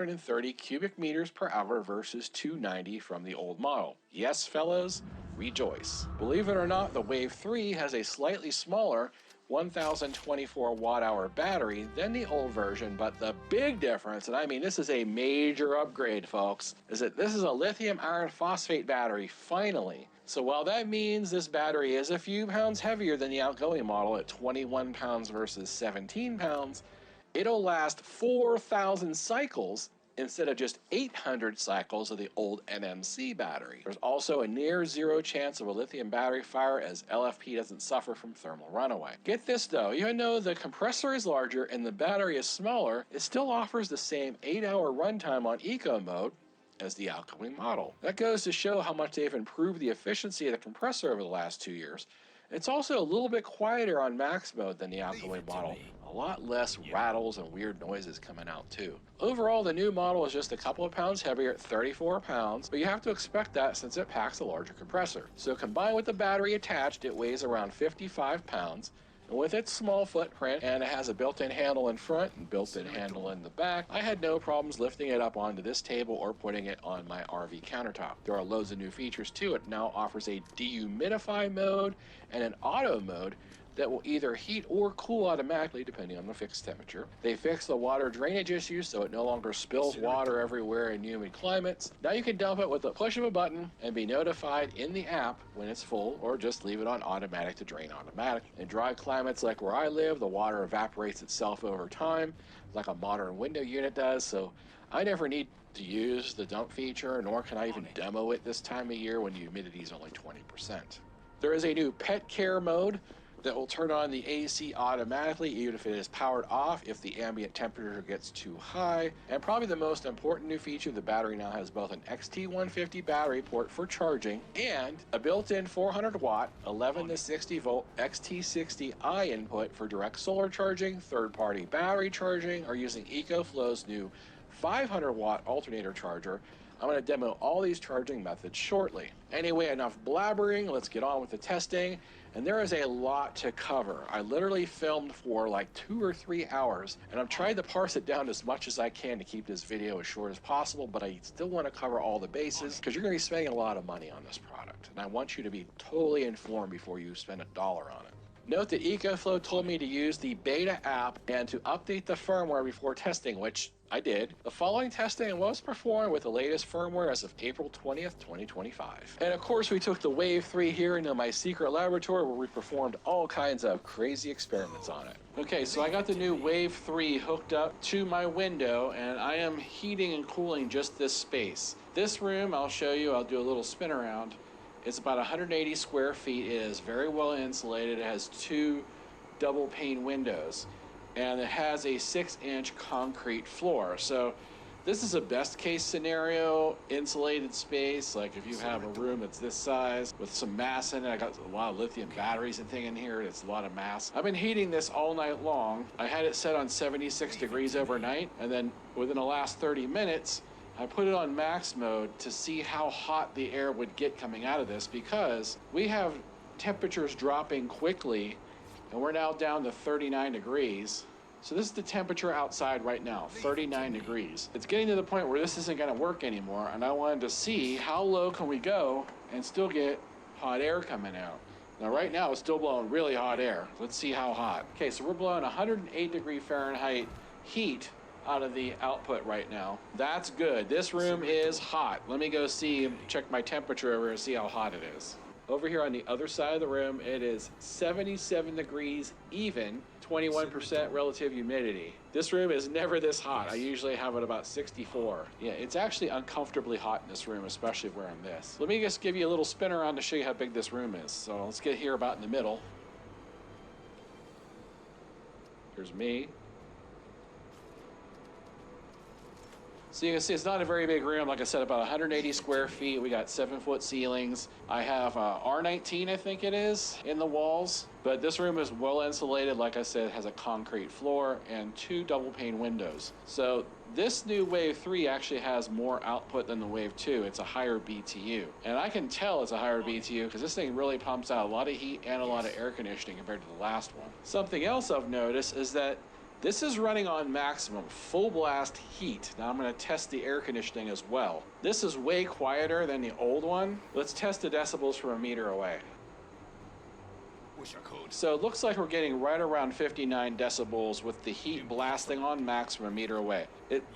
130 cubic meters per hour versus 290 from the old model. Yes, fellows, rejoice. Believe it or not, the Wave 3 has a slightly smaller 1024 watt-hour battery than the old version, but the big difference, and I mean this is a major upgrade, folks, is that this is a lithium iron phosphate battery, finally. So while that means this battery is a few pounds heavier than the outgoing model at 21 pounds versus 17 pounds, it'll last 4,000 cycles instead of just 800 cycles of the old NMC battery. There's also a near zero chance of a lithium battery fire, as LFP doesn't suffer from thermal runaway. Get this though, even though the compressor is larger and the battery is smaller, it still offers the same 8-hour runtime on eco mode as the outgoing model. That goes to show how much they've improved the efficiency of the compressor over the last 2 years. It's also a little bit quieter on max mode than the outgoing model. A lot less rattles and weird noises coming out too. Overall, the new model is just a couple of pounds heavier at 34 pounds, but you have to expect that since it packs a larger compressor. So combined with the battery attached, it weighs around 55 pounds. And with its small footprint, and it has a built-in handle in front and built-in handle in the back, I had no problems lifting it up onto this table or putting it on my RV countertop. There are loads of new features too. It now offers a dehumidify mode and an auto mode that will either heat or cool automatically depending on the fixed temperature. They fixed the water drainage issue so it no longer spills water everywhere in humid climates. Now you can dump it with a push of a button and be notified in the app when it's full, or just leave it on automatic to drain automatic. In dry climates like where I live, the water evaporates itself over time like a modern window unit does, so I never need to use the dump feature, nor can I even demo it this time of year when the humidity is only 20%. There is a new pet care mode that will turn on the AC automatically even if it is powered off if the ambient temperature gets too high. And probably the most important new feature, the battery now has both an XT150 battery port for charging and a built-in 400 watt 11 to 60 volt XT60i input for direct solar charging, third-party battery charging, or using EcoFlow's new 500 watt alternator charger. I'm going to demo all these charging methods shortly. Anyway, enough blabbering, let's get on with the testing. And there is a lot to cover. I literally filmed for like 2 or 3 hours, and I've tried to parse it down as much as I can to keep this video as short as possible, but I still want to cover all the bases because you're going to be spending a lot of money on this product. And I want you to be totally informed before you spend $1 on it. Note that EcoFlow told me to use the beta app and to update the firmware before testing, which I did. The following testing was performed with the latest firmware as of April 20th, 2025. And of course, we took the Wave 3 here into my secret laboratory where we performed all kinds of crazy experiments on it. Okay, so I got the new Wave 3 hooked up to my window, and I am heating and cooling just this space. This room, I'll show you, I'll do a little spin around. It's about 180 square feet. It is very well insulated. It has 2 double pane windows, and it has a 6-inch concrete floor. So this is a best case scenario insulated space. Like if you have a room that's this size with some mass in it, I got a lot of lithium batteries and thing in here. It's a lot of mass. I've been heating this all night long. I had it set on 76 degrees overnight, and then within the last 30 minutes, I put it on max mode to see how hot the air would get coming out of this, because we have temperatures dropping quickly and we're now down to 39 degrees. So this is the temperature outside right now, 39 degrees. It's getting to the point where this isn't going to work anymore, and I wanted to see how low can we go and still get hot air coming out. Now right now it's still blowing really hot air. Let's see how hot. Okay, so we're blowing 108 degree Fahrenheit heat out of the output right now. That's good. This room is hot. Let me go see, check my temperature over and see how hot it is. Over here on the other side of the room, it is 77 degrees even, 21% relative humidity. This room is never this hot. I usually have it about 64. Yeah, it's actually uncomfortably hot in this room, especially wearing this. Let me just give you a little spin around to show you how big this room is. So let's get here about in the middle. Here's me. So you can see it's not a very big room. Like I said, about 180 square feet. We got 7-foot ceilings. I have R19, I think it is, in the walls. But this room is well insulated. Like I said, it has a concrete floor and 2 double pane windows. So this new Wave 3 actually has more output than the Wave 2. It's a higher BTU. And I can tell it's a higher BTU because this thing really pumps out a lot of heat and a lot of air conditioning compared to the last one. Something else I've noticed is that This is running on maximum, full blast heat. Now I'm going to test the air conditioning as well. This is way quieter than the old one. Let's test the decibels from a meter away. Wish I could. So it looks like we're getting right around 59 decibels with the heat blasting on max from a meter away.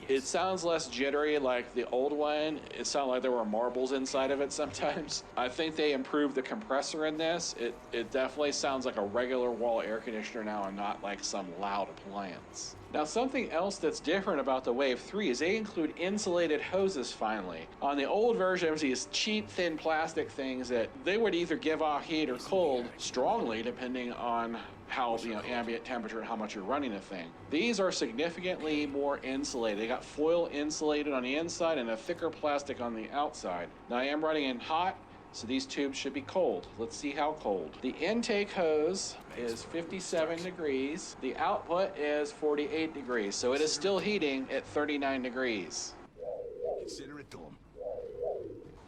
It sounds less jittery like the old one. It sounded like there were marbles inside of it sometimes. I think they improved the compressor in this. It definitely sounds like a regular wall air conditioner now and not like some loud appliance. Now something else that's different about the Wave 3 is they include insulated hoses finally. On the old version, it was these cheap thin plastic things that they would either give off heat or cold strongly depending on how, ambient temperature and how much you're running the thing. These are significantly more insulated. They got foil insulated on the inside and a thicker plastic on the outside. Now I am running in hot, so these tubes should be cold. Let's see how cold. The intake hose is 57 degrees. The output is 48 degrees. So it is still heating at 39 degrees. Consider it done.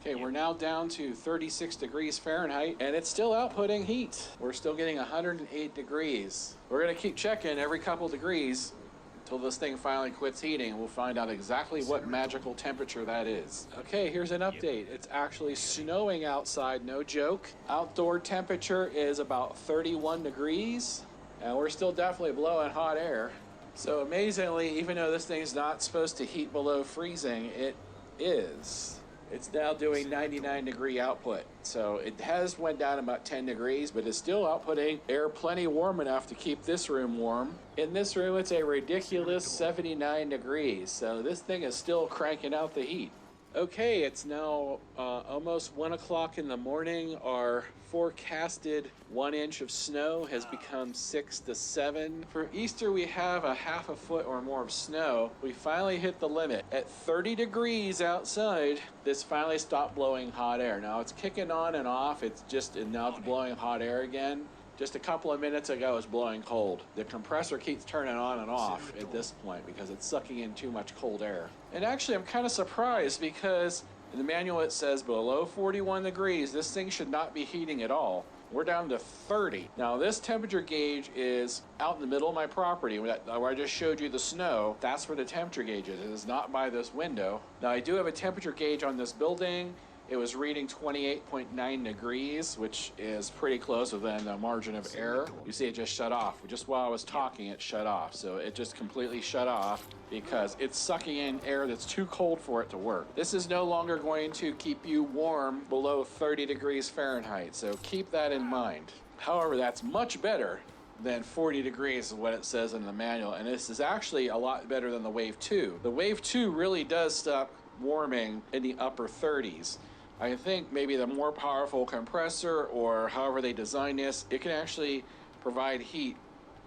Okay, we're now down to 36 degrees Fahrenheit, and it's still outputting heat. We're still getting 108 degrees. We're gonna keep checking every couple degrees until this thing finally quits heating, and we'll find out exactly what magical temperature that is. Okay, here's an update. It's actually snowing outside, no joke. Outdoor temperature is about 31 degrees, and we're still definitely blowing hot air. So amazingly, even though this thing's not supposed to heat below freezing, it is. It's now doing 99 degree output. So it has went down about 10 degrees, but it's still outputting air plenty warm enough to keep this room warm. In this room, it's a ridiculous 79 degrees. So this thing is still cranking out the heat. Okay, it's now almost 1 o'clock in the morning. Our forecasted 1 inch of snow has become 6 to 7. For Easter, we have a half a foot or more of snow. We finally hit the limit. At 30 degrees outside, this finally stopped blowing hot air. Now it's kicking on and off. Now it's blowing hot air again. Just a couple of minutes ago, it was blowing cold. The compressor keeps turning on and off at this point because it's sucking in too much cold air. And actually, I'm kind of surprised because in the manual it says below 41 degrees, this thing should not be heating at all. We're down to 30. Now, this temperature gauge is out in the middle of my property where I just showed you the snow. That's where the temperature gauge is. It is not by this window. Now, I do have a temperature gauge on this building. It was reading 28.9 degrees, which is pretty close within the margin of error. You see it just shut off. Just while I was talking, it shut off. So it just completely shut off because it's sucking in air that's too cold for it to work. This is no longer going to keep you warm below 30 degrees Fahrenheit. So keep that in mind. However, that's much better than 40 degrees is what it says in the manual. And this is actually a lot better than the Wave 2. The Wave 2 really does stop warming in the upper 30s. I think maybe the more powerful compressor or however they design this, it can actually provide heat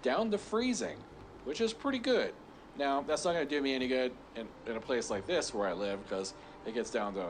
down to freezing, which is pretty good. Now, that's not going to do me any good in a place like this where I live because it gets down to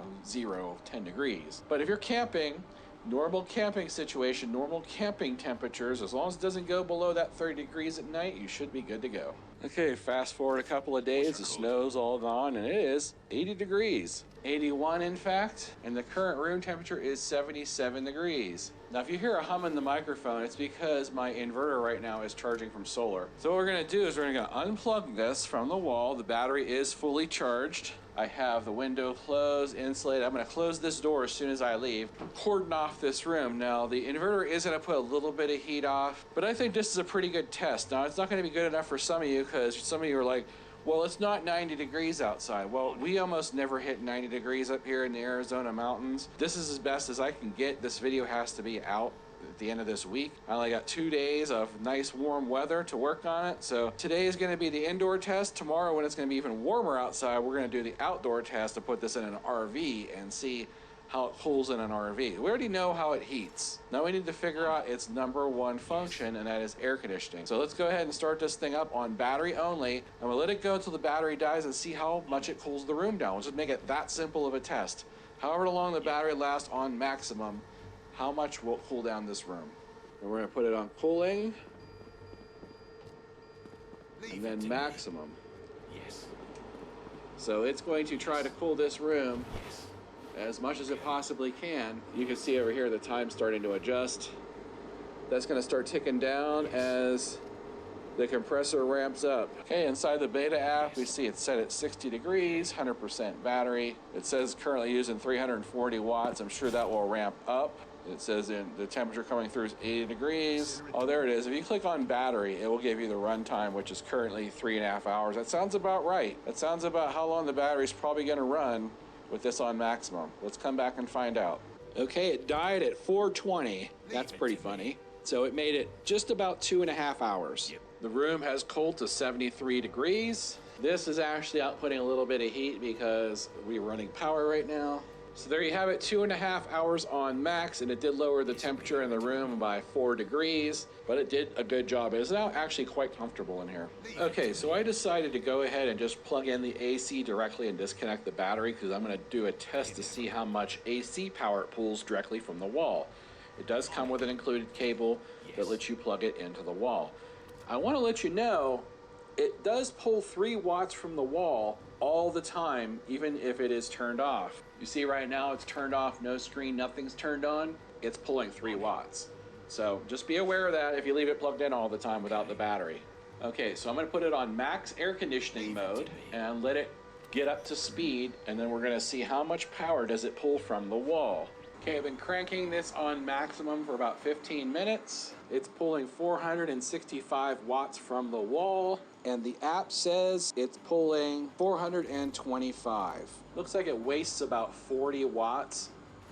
10 degrees. But if you're camping, normal camping situation, normal camping temperatures, as long as it doesn't go below that 30 degrees at night, you should be good to go. Okay, fast forward a couple of days, the snow's all gone, and it is 80 degrees. 81 in fact, and the current room temperature is 77 degrees. Now if you hear a hum in the microphone, it's because my inverter right now is charging from solar. So what we're gonna do is we're gonna unplug this from the wall. The battery is fully charged. I have the window closed, insulated. I'm gonna close this door as soon as I leave, cordon off this room. Now the inverter is gonna put a little bit of heat off, but I think this is a pretty good test. Now it's not gonna be good enough for some of you because some of you are like, well, it's not 90 degrees outside. Well, we almost never hit 90 degrees up here in the Arizona mountains. This is as best as I can get. This video has to be out at the end of this week. I only got 2 days of nice warm weather to work on it. So today is going to be the indoor test. Tomorrow, when it's going to be even warmer outside, we're going to do the outdoor test to put this in an RV and see how it cools in an RV. We already know how it heats. Now we need to figure out its number one function, and that is air conditioning. So let's go ahead and start this thing up on battery only, and we'll let it go until the battery dies and see how much it cools the room down. We'll just make it that simple of a test. However long the battery lasts on maximum, how much will cool down this room. And we're gonna put it on cooling, and then maximum. Yes. So it's going to try to cool this room as much as it possibly can. You can see over here the time's starting to adjust. That's going to start ticking down as the compressor ramps up. Okay, inside the beta app, we see it's set at 60 degrees, 100% battery. It says currently using 340 watts. I'm sure that will ramp up. It says the temperature coming through is 80 degrees. Oh, there it is. If you click on battery, it will give you the runtime, which is currently 3.5 hours. That sounds about right. That sounds about how long the battery's probably gonna run with this on maximum. Let's come back and find out. Okay, it died at 420. That's pretty funny. So it made it just about 2.5 hours. The room has cooled to 73 degrees. This is actually outputting a little bit of heat because we're running power right now. So there you have it, 2.5 hours on max, and it did lower the temperature in the room by 4 degrees, but it did a good job. It is now actually quite comfortable in here. Okay, so I decided to go ahead and just plug in the AC directly and disconnect the battery because I'm going to do a test to see how much AC power it pulls directly from the wall. It does come with an included cable that lets you plug it into the wall. I want to let you know it does pull 3 watts from the wall all the time, even if it is turned off. You see right now it's turned off, no screen, nothing's turned on. It's pulling 3 watts. So just be aware of that if you leave it plugged in all the time without the battery. Okay, so I'm going to put it on max air conditioning mode and let it get up to speed, and then we're going to see how much power does it pull from the wall. Okay, I've been cranking this on maximum for about 15 minutes. It's pulling 465 watts from the wall, and the app says it's pulling 425. Looks like it wastes about 40 watts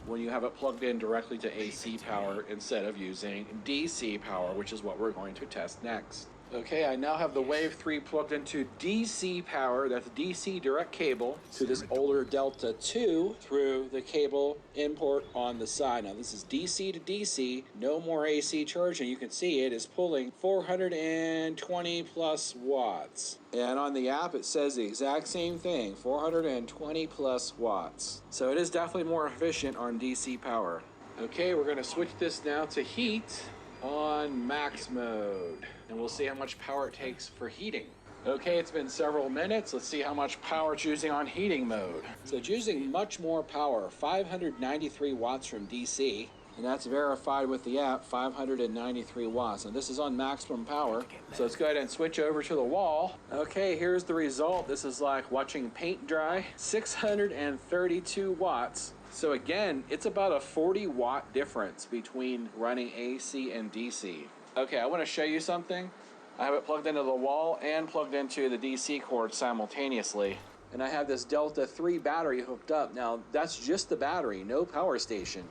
when you have it plugged in directly to AC power instead of using DC power, which is what we're going to test next. Okay, I now have the Wave 3 plugged into DC power. That's DC direct cable to this older Delta 2 through the cable import on the side. Now this is DC to DC, no more AC charging. You can see it is pulling 420 plus watts. And on the app it says the exact same thing, 420 plus watts. So it is definitely more efficient on DC power. Okay, we're gonna switch this now to heat on max mode, and we'll see how much power it takes for heating. Okay, it's been several minutes. Let's see how much power it's using on heating mode. So it's using much more power, 593 watts from DC, and that's verified with the app, 593 watts. And this is on maximum power. So let's go ahead and switch over to the wall. Okay, here's the result. This is like watching paint dry, 632 watts. So again, it's about a 40 watt difference between running AC and DC. Okay, I want to show you something. I have it plugged into the wall and plugged into the DC cord simultaneously. And I have this Delta 3 battery hooked up. Now, that's just the battery, no power station.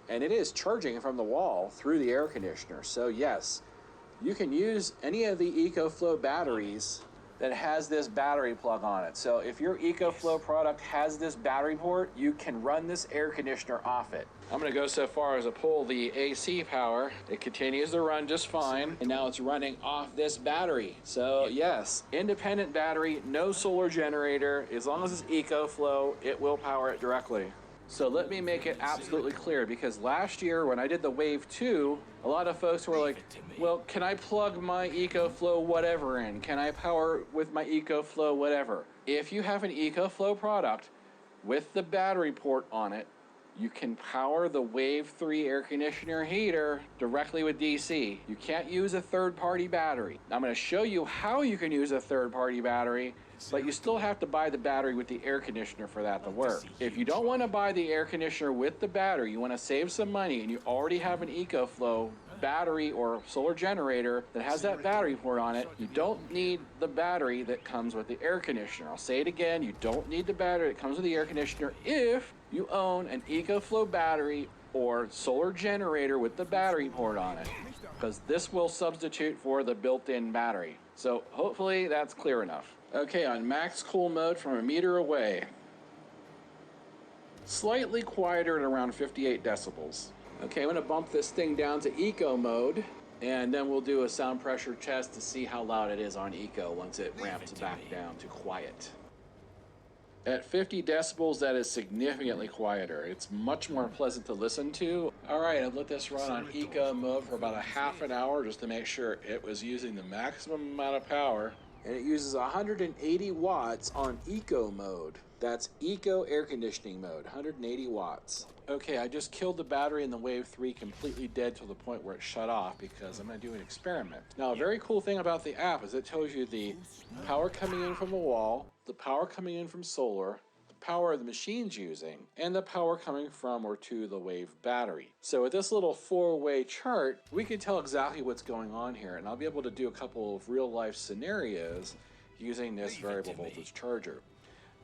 And it is charging from the wall through the air conditioner. So yes, you can use any of the EcoFlow batteries that has this battery plug on it. So if your EcoFlow product has this battery port, you can run this air conditioner off it. I'm gonna go so far as to pull the AC power. It continues to run just fine, and now it's running off this battery. So yes, independent battery, no solar generator. As long as it's EcoFlow, it will power it directly. So let me make it absolutely clear, because last year when I did the Wave 2, a lot of folks were like, well, can I plug my EcoFlow whatever in? Can I power with my EcoFlow whatever? If you have an EcoFlow product with the battery port on it, you can power the Wave 3 air conditioner heater directly with DC. You can't use a third-party battery. I'm going to show you how you can use a third-party battery, but you still have to buy the battery with the air conditioner for that to work. If you don't want to buy the air conditioner with the battery, you want to save some money, and you already have an EcoFlow battery or solar generator that has that battery port on it, you don't need the battery that comes with the air conditioner. I'll say it again, you don't need the battery that comes with the air conditioner if you own an EcoFlow battery or solar generator with the battery port on it, because this will substitute for the built-in battery. So hopefully that's clear enough. Okay, on max cool mode from a meter away. Slightly quieter at around 58 decibels. Okay, I'm gonna bump this thing down to eco mode, and then we'll do a sound pressure test to see how loud it is on eco once it ramps back down to quiet. At 50 decibels, that is significantly quieter. It's much more pleasant to listen to. All right, I've let this run on eco mode for about a half an hour just to make sure it was using the maximum amount of power. And it uses 180 watts on eco mode. That's Eco Air Conditioning Mode, 180 watts. Okay, I just killed the battery in the Wave 3 completely dead to the point where it shut off because I'm going to do an experiment. Now, a very cool thing about the app is it tells you the power coming in from the wall, the power coming in from solar, the power the machine's using, and the power coming from or to the Wave battery. So with this little four-way chart, we can tell exactly what's going on here, and I'll be able to do a couple of real-life scenarios using this variable voltage charger.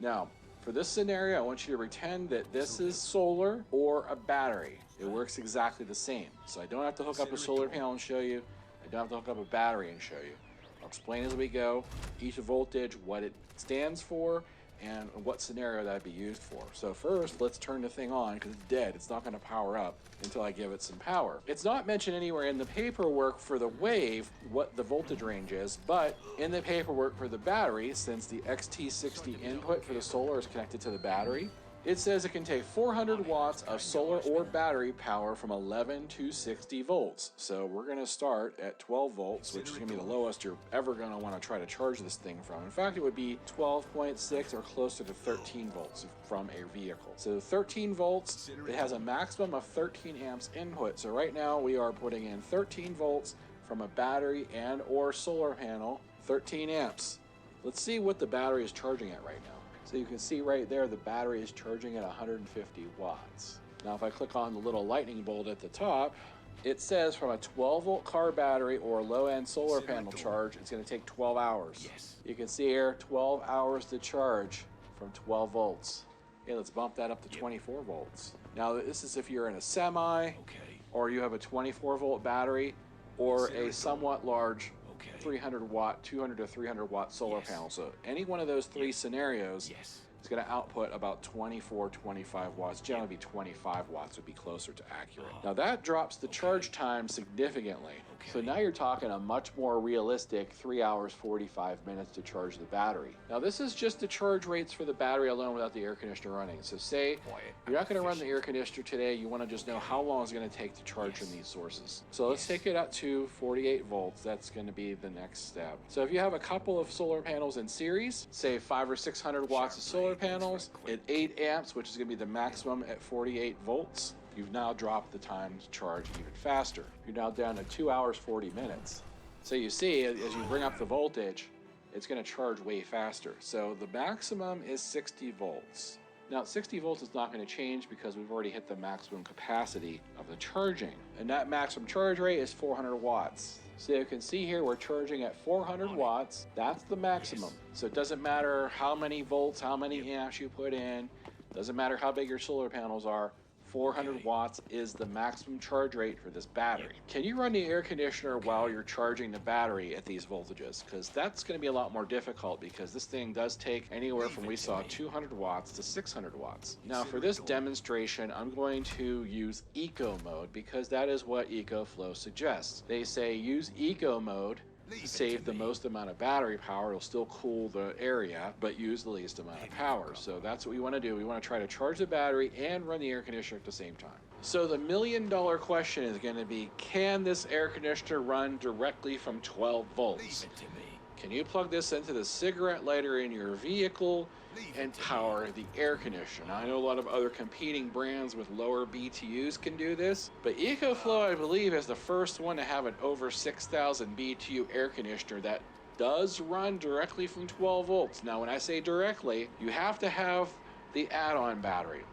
Now, for this scenario, I want you to pretend that this is solar or a battery. It works exactly the same. So I don't have to hook up a solar panel and show you. I don't have to hook up a battery and show you. I'll explain as we go, each voltage, what it stands for, and what scenario that'd be used for. So first, let's turn the thing on because it's dead. It's not going to power up until I give it some power. It's not mentioned anywhere in the paperwork for the Wave what the voltage range is, but in the paperwork for the battery, since the XT60 input for the solar is connected to the battery, it says it can take 400 watts of solar or battery power from 11 to 60 volts. So we're going to start at 12 volts, which is going to be the lowest you're ever going to want to try to charge this thing from. In fact, it would be 12.6 or closer to 13 volts from a vehicle. So 13 volts, it has a maximum of 13 amps input. So right now we are putting in 13 volts from a battery and or solar panel, 13 amps. Let's see what the battery is charging at right now. So you can see right there the battery is charging at 150 watts. Now if I click on the little lightning bolt at the top, it says from a 12 volt car battery or low-end solar panel charge, it's going to take 12 hours. Yes. You can see here 12 hours to charge from 12 volts. Okay, let's bump that up to 24 volts. Now this is if you're in a semi, or you have a 24 volt battery, or a somewhat large 300 watt, 200 to 300 watt solar panel. So any one of those three scenarios is going to output about 24, 25 watts. Generally be 25 watts would be closer to accurate. Now that drops the charge time significantly. So now you're talking a much more realistic 3 hours, 45 minutes to charge the battery. Now this is just the charge rates for the battery alone without the air conditioner running. So say you're not going to run the air conditioner today, you want to just know how long it's going to take to charge from these sources. So let's take it up to 48 volts. That's going to be the next step. So if you have a couple of solar panels in series, say 500 or 600 watts of solar panels at 8 amps, which is going to be the maximum at 48 volts, you've now dropped the time to charge even faster. You're now down to 2 hours, 40 minutes. So you see, as you bring up the voltage, it's going to charge way faster. So the maximum is 60 volts. Now 60 volts is not going to change because we've already hit the maximum capacity of the charging. And that maximum charge rate is 400 watts. So you can see here we're charging at 400 watts. That's the maximum. So it doesn't matter how many volts, how many amps you put in. Doesn't matter how big your solar panels are. 400 watts is the maximum charge rate for this battery. Can you run the air conditioner while you're charging the battery at these voltages? Because that's going to be a lot more difficult because this thing does take anywhere from, we saw, 200 watts to 600 watts. Now for this demonstration, I'm going to use Eco mode because that is what EcoFlow suggests. They say use Eco mode to save the most amount of battery power. It'll still cool the area, but use the least amount of power. So that's what we want to do. We want to try to charge the battery and run the air conditioner at the same time. So the $1,000,000 question is going to be, can this air conditioner run directly from 12 volts? Can you plug this into the cigarette lighter in your vehicle and power the air conditioner? Now, I know a lot of other competing brands with lower BTUs can do this, but EcoFlow, I believe, is the first one to have an over 6,000 BTU air conditioner that does run directly from 12 volts. Now, when I say directly, you have to have the add-on battery.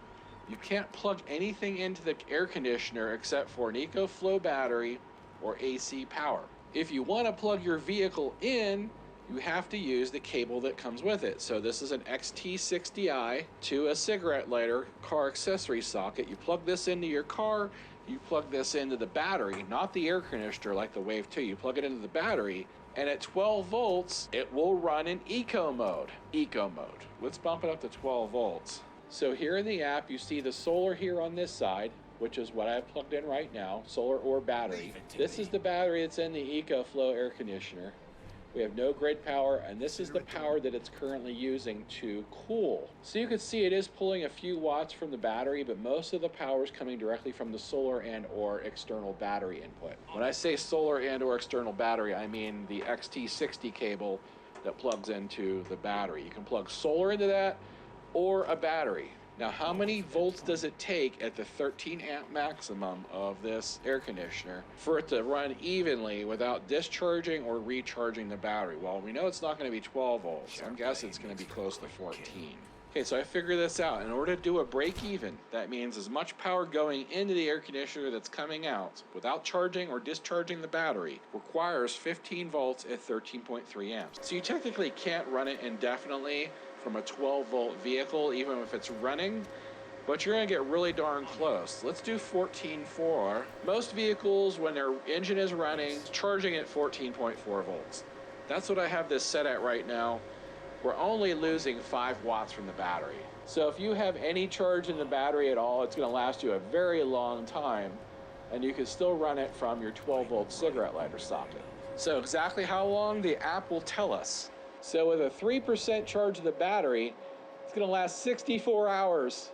You can't plug anything into the air conditioner except for an EcoFlow battery or AC power. If you want to plug your vehicle in, you have to use the cable that comes with it. So this is an XT60i to a cigarette lighter car accessory socket. You plug this into your car, you plug this into the battery, not the air conditioner like the Wave 2. You plug it into the battery, and at 12 volts, it will run in Eco mode. Eco mode. Let's bump it up to 12 volts. So here in the app, you see the solar here on this side, which is what I've plugged in right now, solar or battery. This is the battery that's in the EcoFlow air conditioner. We have no grid power, and this is the power that it's currently using to cool. So you can see it is pulling a few watts from the battery, but most of the power is coming directly from the solar and or external battery input. When I say solar and or external battery, I mean the XT60 cable that plugs into the battery. You can plug solar into that, or a battery. Now, how many volts does it take at the 13 amp maximum of this air conditioner for it to run evenly without discharging or recharging the battery? Well, we know it's not going to be 12 volts. I'm guessing it's going to be close to 14. Okay, so I figured this out. In order to do a break even, that means as much power going into the air conditioner that's coming out without charging or discharging the battery requires 15 volts at 13.3 amps. So you technically can't run it indefinitely from a 12 volt vehicle, even if it's running, but you're gonna get really darn close. Let's do 14.4. Most vehicles, when their engine is running, charging at 14.4 volts. That's what I have this set at right now. We're only losing 5 watts from the battery. So if you have any charge in the battery at all, it's gonna last you a very long time, and you can still run it from your 12 volt cigarette lighter socket. So exactly how long, the app will tell us. So with a 3% charge of the battery, it's gonna last 64 hours.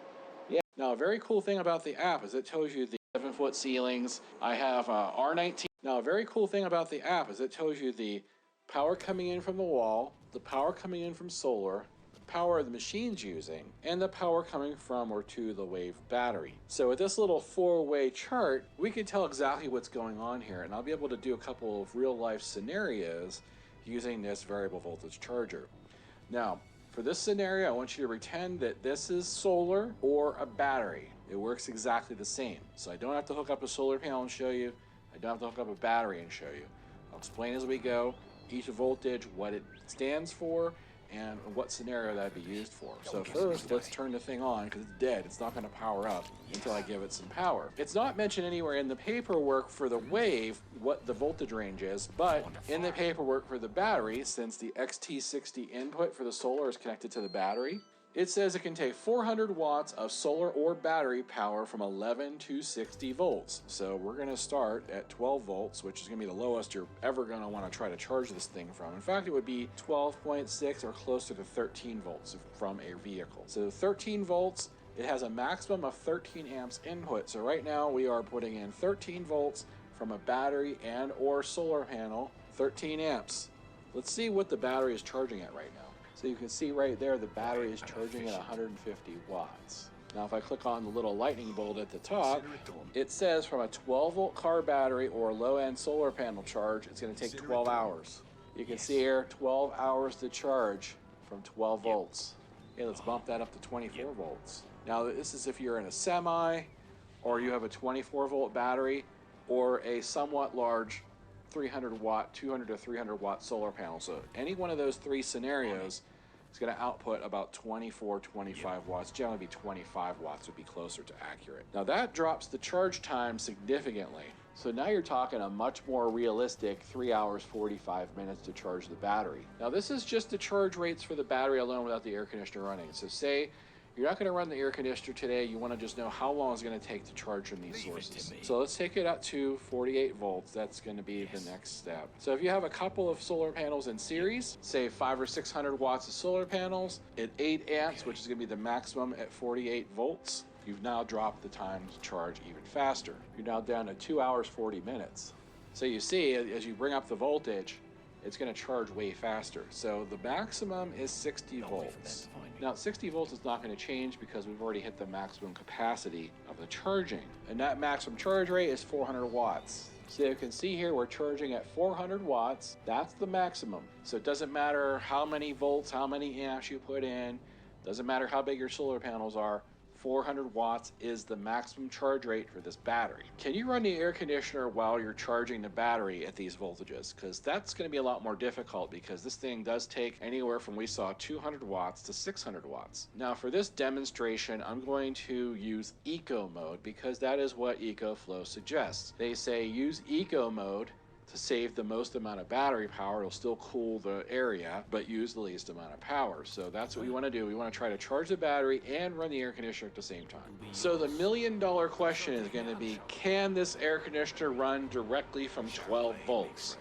Yeah. Now, a very cool thing about the app is it tells you the 7-foot ceilings. I have R19. Now, a very cool thing about the app is it tells you the power coming in from the wall, the power coming in from solar, the power the machine's using, and the power coming from or to the Wave battery. So with this little 4-way chart, we can tell exactly what's going on here, and I'll be able to do a couple of real-life scenarios using this variable voltage charger. Now, for this scenario, I want you to pretend that this is solar or a battery. It works exactly the same. So I don't have to hook up a solar panel and show you. I don't have to hook up a battery and show you. I'll explain as we go each voltage, what it stands for, and what scenario that'd be used for. So first, let's turn the thing on because it's dead. It's not going to power up until I give it some power. It's not mentioned anywhere in the paperwork for the Wave what the voltage range is, but in the paperwork for the battery, since the XT60 input for the solar is connected to the battery, it says it can take 400 watts of solar or battery power from 11 to 60 volts. So we're going to start at 12 volts, which is going to be the lowest you're ever going to want to try to charge this thing from. In fact, it would be 12.6 or closer to 13 volts from a vehicle. So 13 volts, it has a maximum of 13 amps input. So right now we are putting in 13 volts from a battery and or solar panel, 13 amps. Let's see what the battery is charging at right now. So you can see right there the battery is charging at 150 watts. Now if I click on the little lightning bolt at the top, it says from a 12 volt car battery or low-end solar panel charge, it's going to take 12 hours. You can see here 12 hours to charge from 12 volts. Okay, let's bump that up to 24 volts. Now this is if you're in a semi or you have a 24 volt battery or a somewhat large 300 watt, 200 to 300 watt solar panel. So any one of those three scenarios is going to output about 24, 25 watts. Generally be 25 watts would be closer to accurate. Now that drops the charge time significantly. So now you're talking a much more realistic 3 hours, 45 minutes to charge the battery. Now this is just the charge rates for the battery alone without the air conditioner running. So say you're not going to run the air conditioner today. You want to just know how long it's going to take to charge from these sources. So let's take it up to 48 volts. That's going to be the next step. So if you have a couple of solar panels in series, say 500 or 600 watts of solar panels at 8 amps, which is going to be the maximum at 48 volts, you've now dropped the time to charge even faster. You're now down to 2 hours, 40 minutes. So you see, as you bring up the voltage, it's going to charge way faster. So the maximum is 60 volts. Now 60 volts is not going to change because we've already hit the maximum capacity of the charging. And that maximum charge rate is 400 watts. So you can see here we're charging at 400 watts. That's the maximum. So it doesn't matter how many volts, how many amps you put in. Doesn't matter how big your solar panels are. 400 watts is the maximum charge rate for this battery. Can you run the air conditioner while you're charging the battery at these voltages? Because that's going to be a lot more difficult because this thing does take anywhere from, we saw, 200 watts to 600 watts. Now for this demonstration, I'm going to use eco mode because that is what EcoFlow suggests. They say use eco mode to save the most amount of battery power. It'll still cool the area, but use the least amount of power. So that's what we want to do. We want to try to charge the battery and run the air conditioner at the same time. So the $1,000,000 question is going to be, can this air conditioner run directly from 12 volts?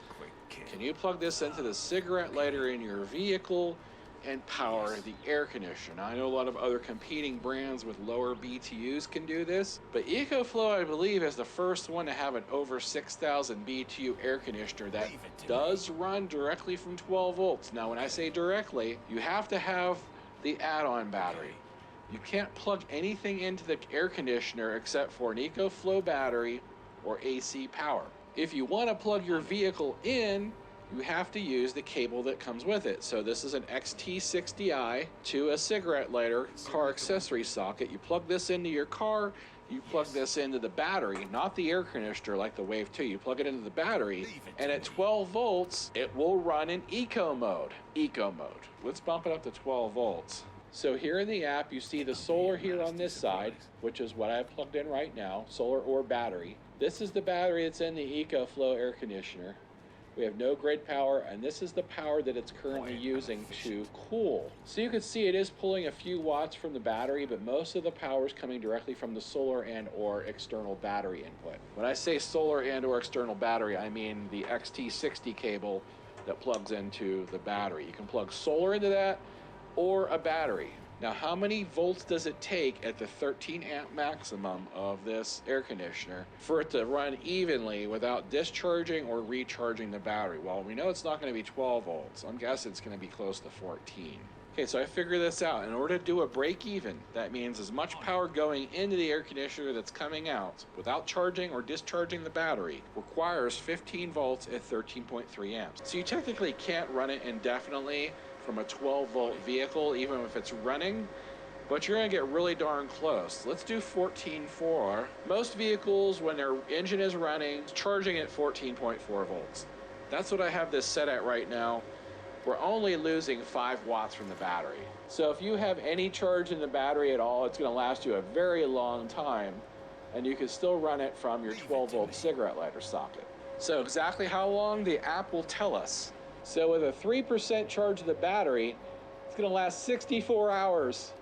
Can you plug this into the cigarette lighter in your vehicle and power the air conditioner? Now, I know a lot of other competing brands with lower BTUs can do this, but EcoFlow, I believe, is the first one to have an over 6,000 BTU air conditioner that does run directly from 12 volts. Now, when I say directly, you have to have the add-on battery. You can't plug anything into the air conditioner except for an EcoFlow battery or AC power. If you want to plug your vehicle in, you have to use the cable that comes with it. So this is an XT60i to a cigarette lighter car accessory socket. You plug this into your car, you plug this into the battery, not the air conditioner like the Wave 2. You plug it into the battery, and at 12 volts, it will run in eco mode. Eco mode. Let's bump it up to 12 volts. So here in the app, you see the solar here on this side, which is what I have plugged in right now, solar or battery. This is the battery that's in the EcoFlow air conditioner. We have no grid power, and this is the power that it's currently using to cool. So you can see it is pulling a few watts from the battery, but most of the power is coming directly from the solar and or external battery input. When I say solar and or external battery, I mean the XT60 cable that plugs into the battery. You can plug solar into that or a battery. Now, how many volts does it take at the 13 amp maximum of this air conditioner for it to run evenly without discharging or recharging the battery? Well, we know it's not going to be 12 volts. I'm guessing it's going to be close to 14. Okay, so I figured this out. In order to do a break even, that means as much power going into the air conditioner that's coming out without charging or discharging the battery requires 15 volts at 13.3 amps. So you technically can't run it indefinitely from a 12 volt vehicle, even if it's running, but you're gonna get really darn close. Let's do 14.4. Most vehicles, when their engine is running, charging at 14.4 volts. That's what I have this set at right now. We're only losing 5 watts from the battery. So if you have any charge in the battery at all, it's gonna last you a very long time, and you can still run it from your 12 volt cigarette lighter socket. So exactly how long, the app will tell us. So with a 3% charge of the battery, it's gonna last 64 hours.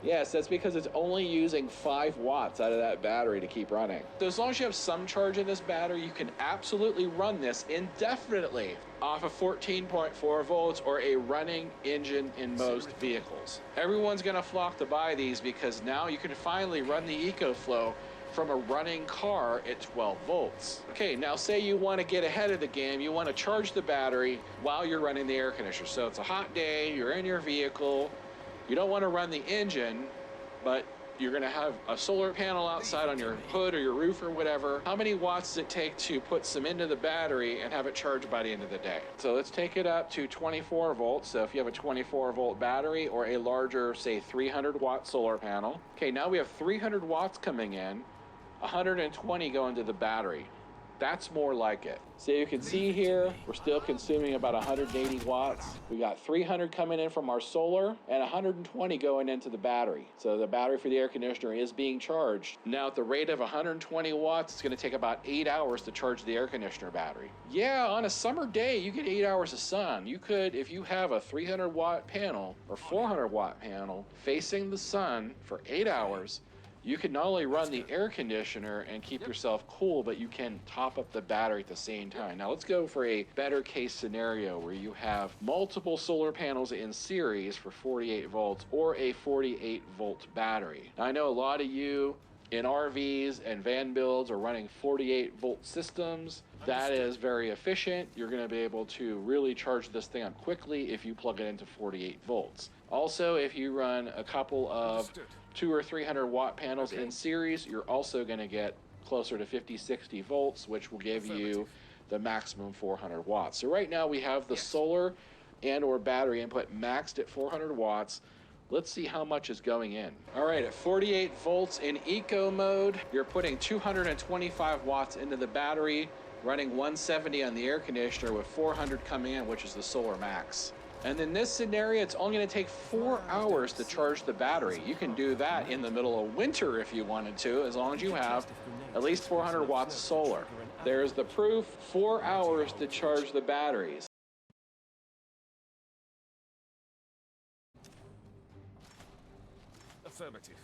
Yes, that's because it's only using 5 watts out of that battery to keep running. So as long as you have some charge in this battery, you can absolutely run this indefinitely off of 14.4 volts or a running engine in most vehicles. Everyone's gonna flock to buy these because now you can finally run the EcoFlow from a running car at 12 volts. Okay, now say you want to get ahead of the game, you want to charge the battery while you're running the air conditioner. So it's a hot day, you're in your vehicle, you don't want to run the engine, but you're going to have a solar panel outside on your hood or your roof or whatever. How many watts does it take to put some into the battery and have it charged by the end of the day? So let's take it up to 24 volts. So if you have a 24 volt battery or a larger, say 300 watt solar panel. Okay, now we have 300 watts coming in, 120 going to the battery. That's more like it. So you can see here, we're still consuming about 180 watts. We got 300 coming in from our solar and 120 going into the battery. So the battery for the air conditioner is being charged. Now at the rate of 120 watts, it's gonna take about 8 hours to charge the air conditioner battery. Yeah, on a summer day, you get 8 hours of sun. You could, if you have a 300 watt panel or 400 watt panel facing the sun for 8 hours, you can not only run the air conditioner and keep yourself cool, but you can top up the battery at the same time. Now let's go for a better case scenario where you have multiple solar panels in series for 48 volts or a 48 volt battery. Now I know a lot of you in RVs and van builds are running 48 volt systems. That is very efficient. You're going to be able to really charge this thing up quickly if you plug it into 48 volts. Also, if you run a couple of 200 or 300 watt panels in series, you're also going to get closer to 50-60 volts, which will give you the maximum 400 watts. So right now we have the solar and or battery input maxed at 400 watts. Let's see how much is going in. All right, at 48 volts in eco mode, you're putting 225 watts into the battery, running 170 on the air conditioner with 400 coming in, which is the solar max. And in this scenario, it's only going to take 4 hours to charge the battery. You can do that in the middle of winter if you wanted to, as long as you have at least 400 watts solar. There's the proof, 4 hours to charge the batteries. Affirmative.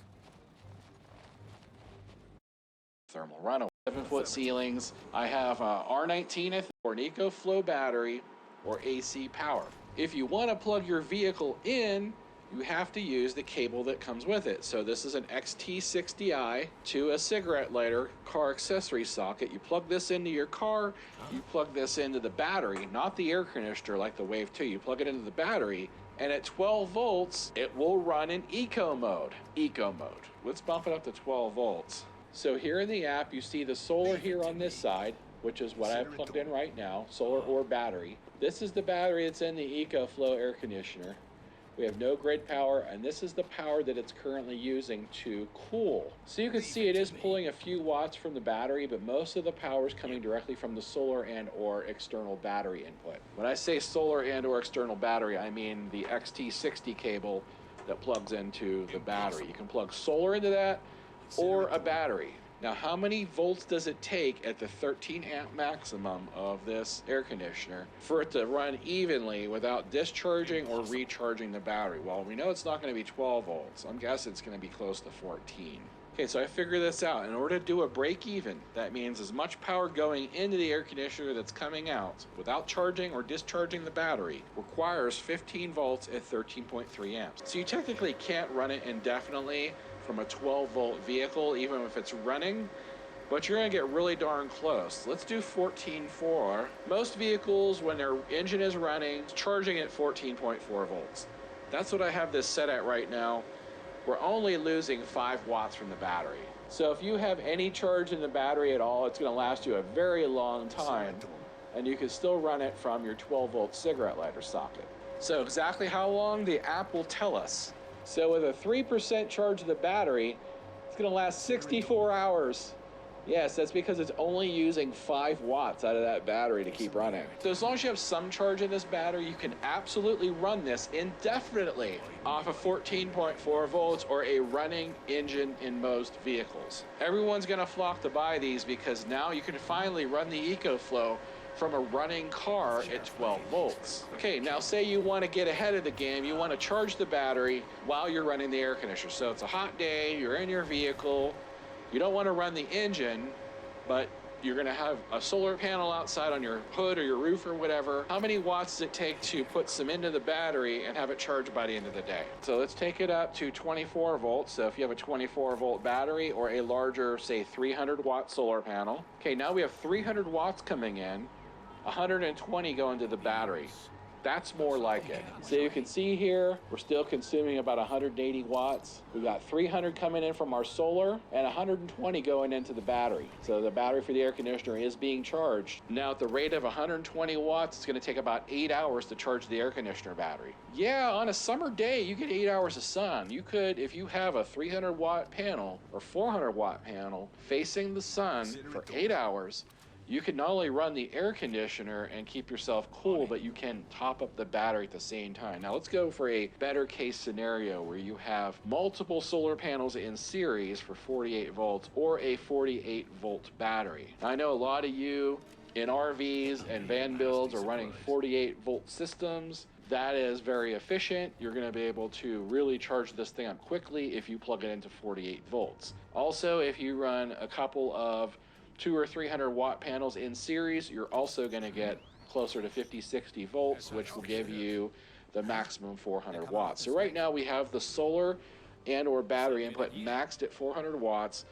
Thermal runaway. 7-foot ceilings. I have R19 or an EcoFlow battery or AC power. If you want to plug your vehicle in, you have to use the cable that comes with it. So this is an XT60i to a cigarette lighter car accessory socket. You plug this into your car, you plug this into the battery, not the air conditioner like the Wave 2. You plug it into the battery, And at 12 volts, it will run in eco mode. Eco mode. Let's bump it up to 12 volts. So here in the app, you see the solar here on this side, which is what I've plugged in right now, solar or battery. This is the battery that's in the EcoFlow air conditioner. We have no grid power, and this is the power that it's currently using to cool. So you can see it is pulling a few watts from the battery, but most of the power is coming directly from the solar and or external battery input. When I say solar and or external battery, I mean the XT60 cable that plugs into the battery. You can plug solar into that or a battery. Now, how many volts does it take at the 13 amp maximum of this air conditioner for it to run evenly without discharging or recharging the battery? Well, we know it's not going to be 12 volts. I'm guessing it's going to be close to 14. Okay, so I figured this out. In order to do a break even, that means as much power going into the air conditioner that's coming out without charging or discharging the battery requires 15 volts at 13.3 amps. So you technically can't run it indefinitely from a 12 volt vehicle, even if it's running, but you're gonna get really darn close. Let's do 14.4. Most vehicles, when their engine is running, charging at 14.4 volts. That's what I have this set at right now. We're only losing 5 watts from the battery. So if you have any charge in the battery at all, it's gonna last you a very long time, and you can still run it from your 12 volt cigarette lighter socket. So exactly how long, the app will tell us. So with a 3% charge of the battery, it's gonna last 64 hours. Yes, that's because it's only using 5 watts out of that battery to keep running. So as long as you have some charge in this battery, you can absolutely run this indefinitely off of 14.4 volts or a running engine in most vehicles. Everyone's gonna flock to buy these because now you can finally run the EcoFlow from a running car at 12 volts. Okay, now say you want to get ahead of the game, you want to charge the battery while you're running the air conditioner. So it's a hot day, you're in your vehicle, you don't want to run the engine, but you're going to have a solar panel outside on your hood or your roof or whatever. How many watts does it take to put some into the battery and have it charged by the end of the day? So let's take it up to 24 volts. So if you have a 24 volt battery or a larger, say 300 watt solar panel. Okay, now we have 300 watts coming in. 120 go into the battery. That's more like it. So you can see here, we're still consuming about 180 watts. We've got 300 coming in from our solar and 120 going into the battery. So the battery for the air conditioner is being charged. Now at the rate of 120 watts, it's gonna take about 8 hours to charge the air conditioner battery. Yeah, on a summer day, you get 8 hours of sun. You could, if you have a 300 watt panel or 400 watt panel facing the sun for 8 hours, you can not only run the air conditioner and keep yourself cool, but you can top up the battery at the same time. Now let's go for a better case scenario where you have multiple solar panels in series for 48 volts or a 48 volt battery. Now, I know a lot of you in RVs and van builds are running 48 volt systems. That is very efficient. You're going to be able to really charge this thing up quickly if you plug it into 48 volts. Also, if you run a couple of 200 or 300 watt panels in series, you're also going to get closer to 50-60 volts, which will give you the maximum 400 watts. So right now we have the solar and or battery input maxed at 400 watts.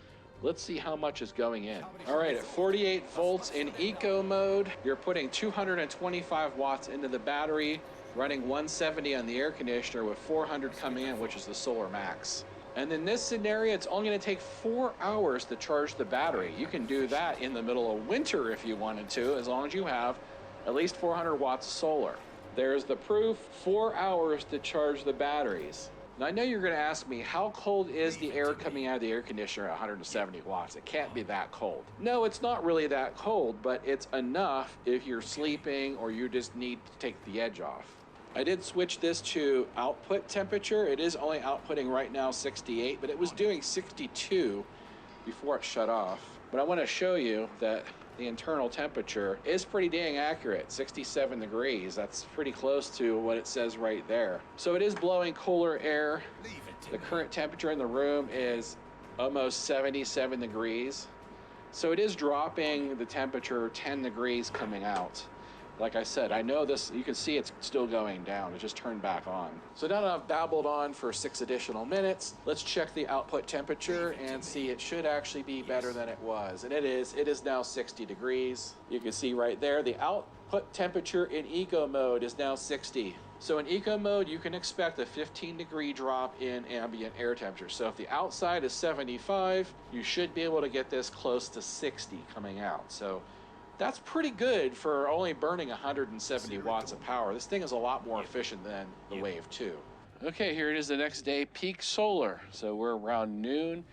Let's see how much is going in. All right, at 48 volts in eco mode, you're putting 225 watts into the battery, running 170 on the air conditioner with 400 coming in, which is the solar max. And in this scenario, it's only going to take 4 hours to charge the battery. You can do that in the middle of winter if you wanted to, as long as you have at least 400 watts of solar. There's the proof, 4 hours to charge the batteries. Now I know you're going to ask me, how cold is the air coming out of the air conditioner at 170 watts? It can't be that cold. No, it's not really that cold, but it's enough if you're sleeping or you just need to take the edge off. I did switch this to output temperature. It is only outputting right now 68, but it was doing 62 before it shut off. But I want to show you that the internal temperature is pretty dang accurate, 67 degrees. That's pretty close to what it says right there. So it is blowing cooler air. The current temperature in the room is almost 77 degrees. So it is dropping the temperature 10 degrees coming out. Like I said, I know this, you can see it's still going down. It just turned back on. So now that I've babbled on for 6 additional minutes, let's check the output temperature and see it should actually be better than it was. And it is now 60 degrees. You can see right there, the output temperature in eco mode is now 60. So in eco mode, you can expect a 15-degree drop in ambient air temperature. So if the outside is 75, you should be able to get this close to 60 coming out. So that's pretty good for only burning 170 watts of power. This thing is a lot more efficient than the Wave 2. Okay, here it is the next day, peak solar. So we're around noon.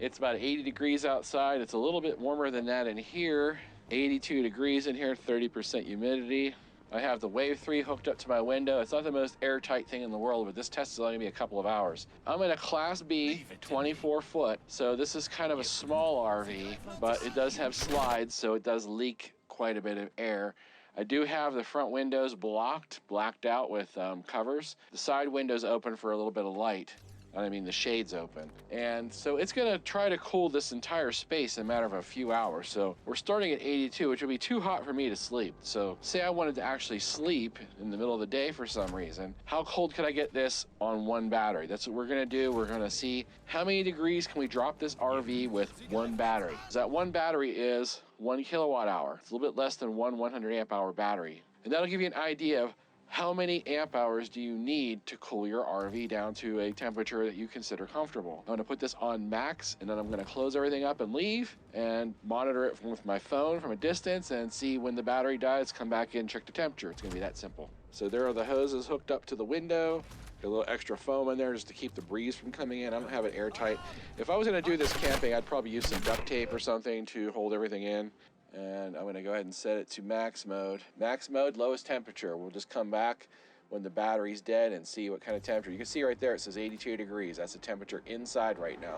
It's about 80 degrees outside. It's a little bit warmer than that in here. 82 degrees in here, 30% humidity. I have the Wave 3 hooked up to my window. It's not the most airtight thing in the world, but this test is only gonna be a couple of hours. I'm in a Class B, 24 foot, so this is kind of a small RV, but it does have slides, so it does leak quite a bit of air. I do have the front windows blacked out with covers. The side windows open for a little bit of light. I mean, the shade's open. And so it's gonna try to cool this entire space in a matter of a few hours. So we're starting at 82, which would be too hot for me to sleep. So say I wanted to actually sleep in the middle of the day for some reason, how cold could I get this on one battery? That's what we're gonna do. We're gonna see how many degrees can we drop this RV with one battery. So that one battery is 1 kilowatt hour. It's a little bit less than one 100 amp hour battery. And that'll give you an idea of how many amp hours do you need to cool your RV down to a temperature that you consider comfortable? I'm gonna put this on max, and then I'm gonna close everything up and leave and monitor it with my phone from a distance and see when the battery dies, come back in, check the temperature. It's gonna be that simple. So there are the hoses hooked up to the window. Got a little extra foam in there just to keep the breeze from coming in. I don't have it airtight. If I was gonna do this camping, I'd probably use some duct tape or something to hold everything in. And I'm gonna go ahead and set it to max mode. Max mode, lowest temperature. We'll just come back when the battery's dead and see what kind of temperature. You can see right there, it says 82 degrees. That's the temperature inside right now.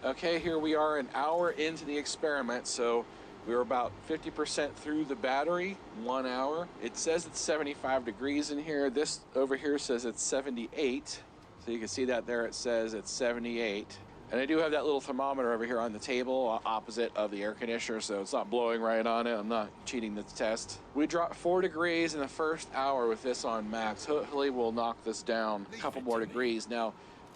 Okay, here we are an hour into the experiment. So we're about 50% through the battery, 1 hour. It says it's 75 degrees in here. This over here says it's 78. So you can see that there, it says it's 78. And I do have that little thermometer over here on the table opposite of the air conditioner, so it's not blowing right on it. I'm not cheating the test. We dropped 4 degrees in the first hour with this on max. Hopefully we'll knock this down a couple more degrees. Now,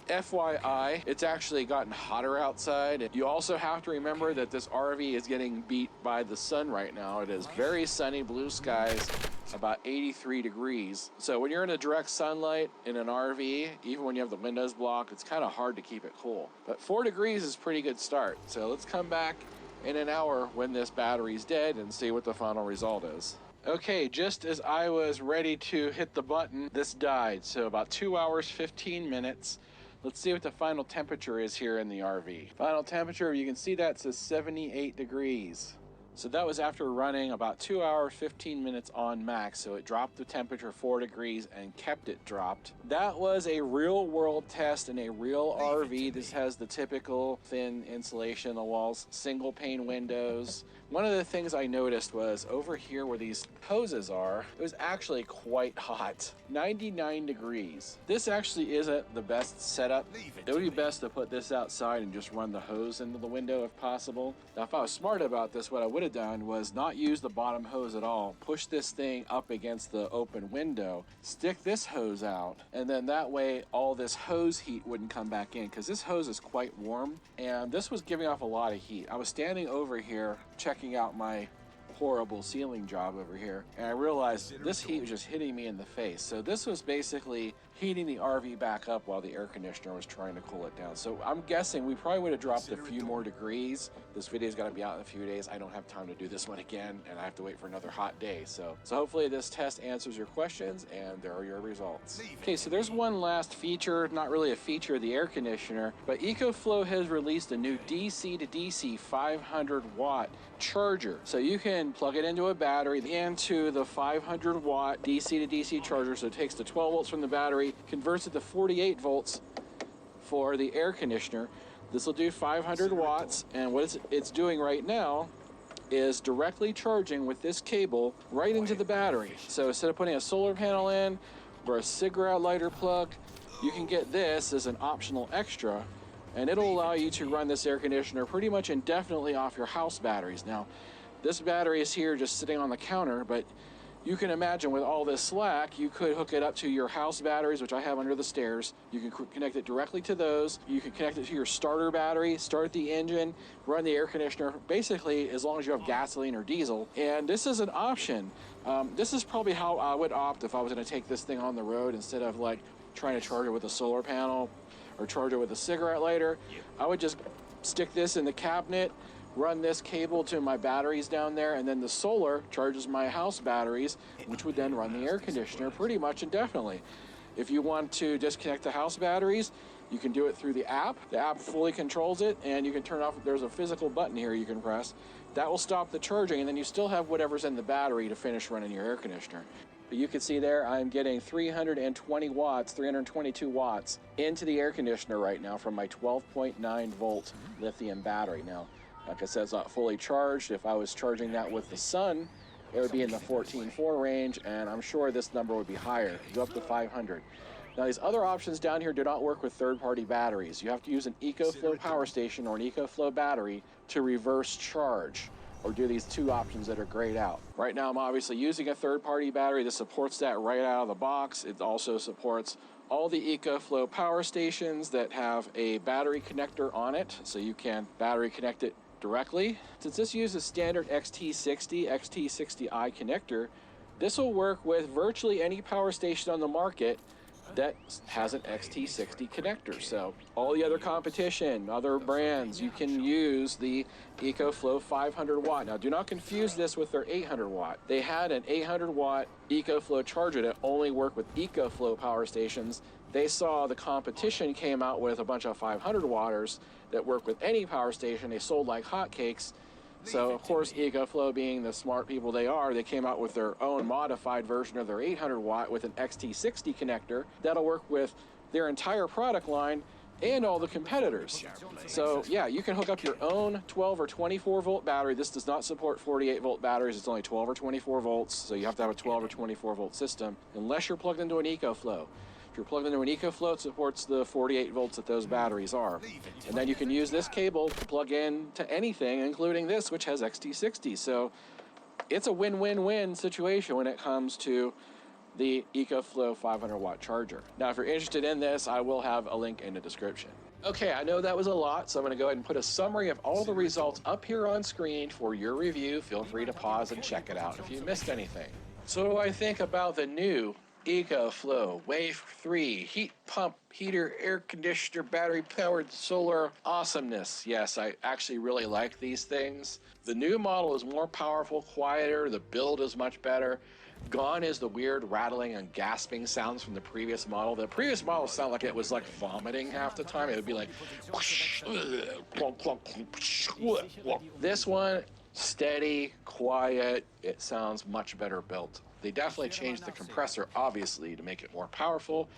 FYI, it's actually gotten hotter outside. You also have to remember that this RV is getting beat by the sun right now. It is very sunny, blue skies, about 83 degrees. So when you're in a direct sunlight in an RV, even when you have the windows blocked, it's kind of hard to keep it cool. But 4 degrees is a pretty good start. So let's come back in an hour when this battery's dead and see what the final result is. Okay, just as I was ready to hit the button, this died. So about 2 hours, 15 minutes. Let's see what the final temperature is here in the RV. Final temperature, you can see that says 78 degrees. So that was after running about 2 hours, 15 minutes on max. So it dropped the temperature 4 degrees and kept it dropped. That was a real world test in a real RV. This has the typical thin insulation in the walls, single pane windows. One of the things I noticed was over here where these hoses are, it was actually quite hot, 99 degrees. This actually isn't the best setup. It would be best to put this outside and just run the hose into the window if possible. Now, if I was smart about this, what I would have done was not use the bottom hose at all, push this thing up against the open window, stick this hose out, and then that way all this hose heat wouldn't come back in, because this hose is quite warm and this was giving off a lot of heat. I was standing over here checking out my horrible ceiling job over here, and I realized this heat was just hitting me in the face. So this was basically heating the RV back up while the air conditioner was trying to cool it down. So I'm guessing we probably would have dropped a few more degrees. This video is going to be out in a few days. I don't have time to do this one again, and I have to wait for another hot day. So hopefully this test answers your questions, and there are your results. Okay, so there's one last feature, not really a feature of the air conditioner, but EcoFlow has released a new DC to DC 500 watt charger. So you can plug it into a battery, into the 500 watt DC to DC charger. So it takes the 12 volts from the battery, converts it to 48 volts for the air conditioner. This will do 500 watts, and what it's doing right now is directly charging with this cable right into the battery. So instead of putting a solar panel in or a cigarette lighter plug, you can get this as an optional extra, and it'll allow you to run this air conditioner pretty much indefinitely off your house batteries. Now, this battery is here just sitting on the counter, but you can imagine with all this slack, you could hook it up to your house batteries, which I have under the stairs. You can connect it directly to those. You can connect it to your starter battery, start the engine, run the air conditioner, basically as long as you have gasoline or diesel. And this is an option. This is probably how I would opt if I was going to take this thing on the road instead of like trying to charge it with a solar panel or charge it with a cigarette lighter. I would just stick this in the cabinet, run this cable to my batteries down there, and then the solar charges my house batteries, which would then run the air conditioner pretty much indefinitely. If you want to disconnect the house batteries, you can do it through the app. The app fully controls it, and you can turn off, there's a physical button here you can press. That will stop the charging, and then you still have whatever's in the battery to finish running your air conditioner. But you can see there, I'm getting 320 watts, 322 watts into the air conditioner right now from my 12.9 volt lithium battery. Now, like I said, it's not fully charged. If I was charging that with the sun, it would be in the 14.4 range, and I'm sure this number would be higher, go up to 500. Now, these other options down here do not work with third-party batteries. You have to use an EcoFlow power station or an EcoFlow battery to reverse charge, or do these two options that are grayed out. Right now, I'm obviously using a third-party battery. This supports that right out of the box. It also supports all the EcoFlow power stations that have a battery connector on it, so you can battery connect it directly. Since this uses standard XT60i connector, this will work with virtually any power station on the market that has an XT60 connector. So all the other competition, other brands, you can use the EcoFlow 500 watt. Now do not confuse this with their 800 watt. They had an 800 watt EcoFlow charger that only worked with EcoFlow power stations. They saw the competition came out with a bunch of 500 watters that work with any power station. They sold like hotcakes. So, of course, EcoFlow, being the smart people they are, they came out with their own modified version of their 800 watt with an XT60 connector that'll work with their entire product line and all the competitors. So, yeah, you can hook up your own 12 or 24 volt battery. This does not support 48 volt batteries. It's only 12 or 24 volts. So you have to have a 12 or 24 volt system unless you're plugged into an EcoFlow. If you're plugged into an EcoFlow, it supports the 48 volts that those batteries are. And then you can use this cable to plug in to anything, including this, which has XT60. So it's a win-win-win situation when it comes to the EcoFlow 500 watt charger. Now, if you're interested in this, I will have a link in the description. Okay, I know that was a lot, so I'm going to go ahead and put a summary of all the results up here on screen for your review. Feel free to pause and check it out if you missed anything. So what do I think about the new EcoFlow Wave 3 heat pump, heater, air conditioner, battery powered solar awesomeness? Yes, I actually really like these things. The new model is more powerful, quieter, the build is much better. Gone is the weird rattling and gasping sounds from the previous model. The previous model sounded like it was like vomiting half the time. It would be like whoosh, clunk, clunk, this one, steady, quiet, it sounds much better built. They definitely changed the compressor, obviously, to make it more powerful,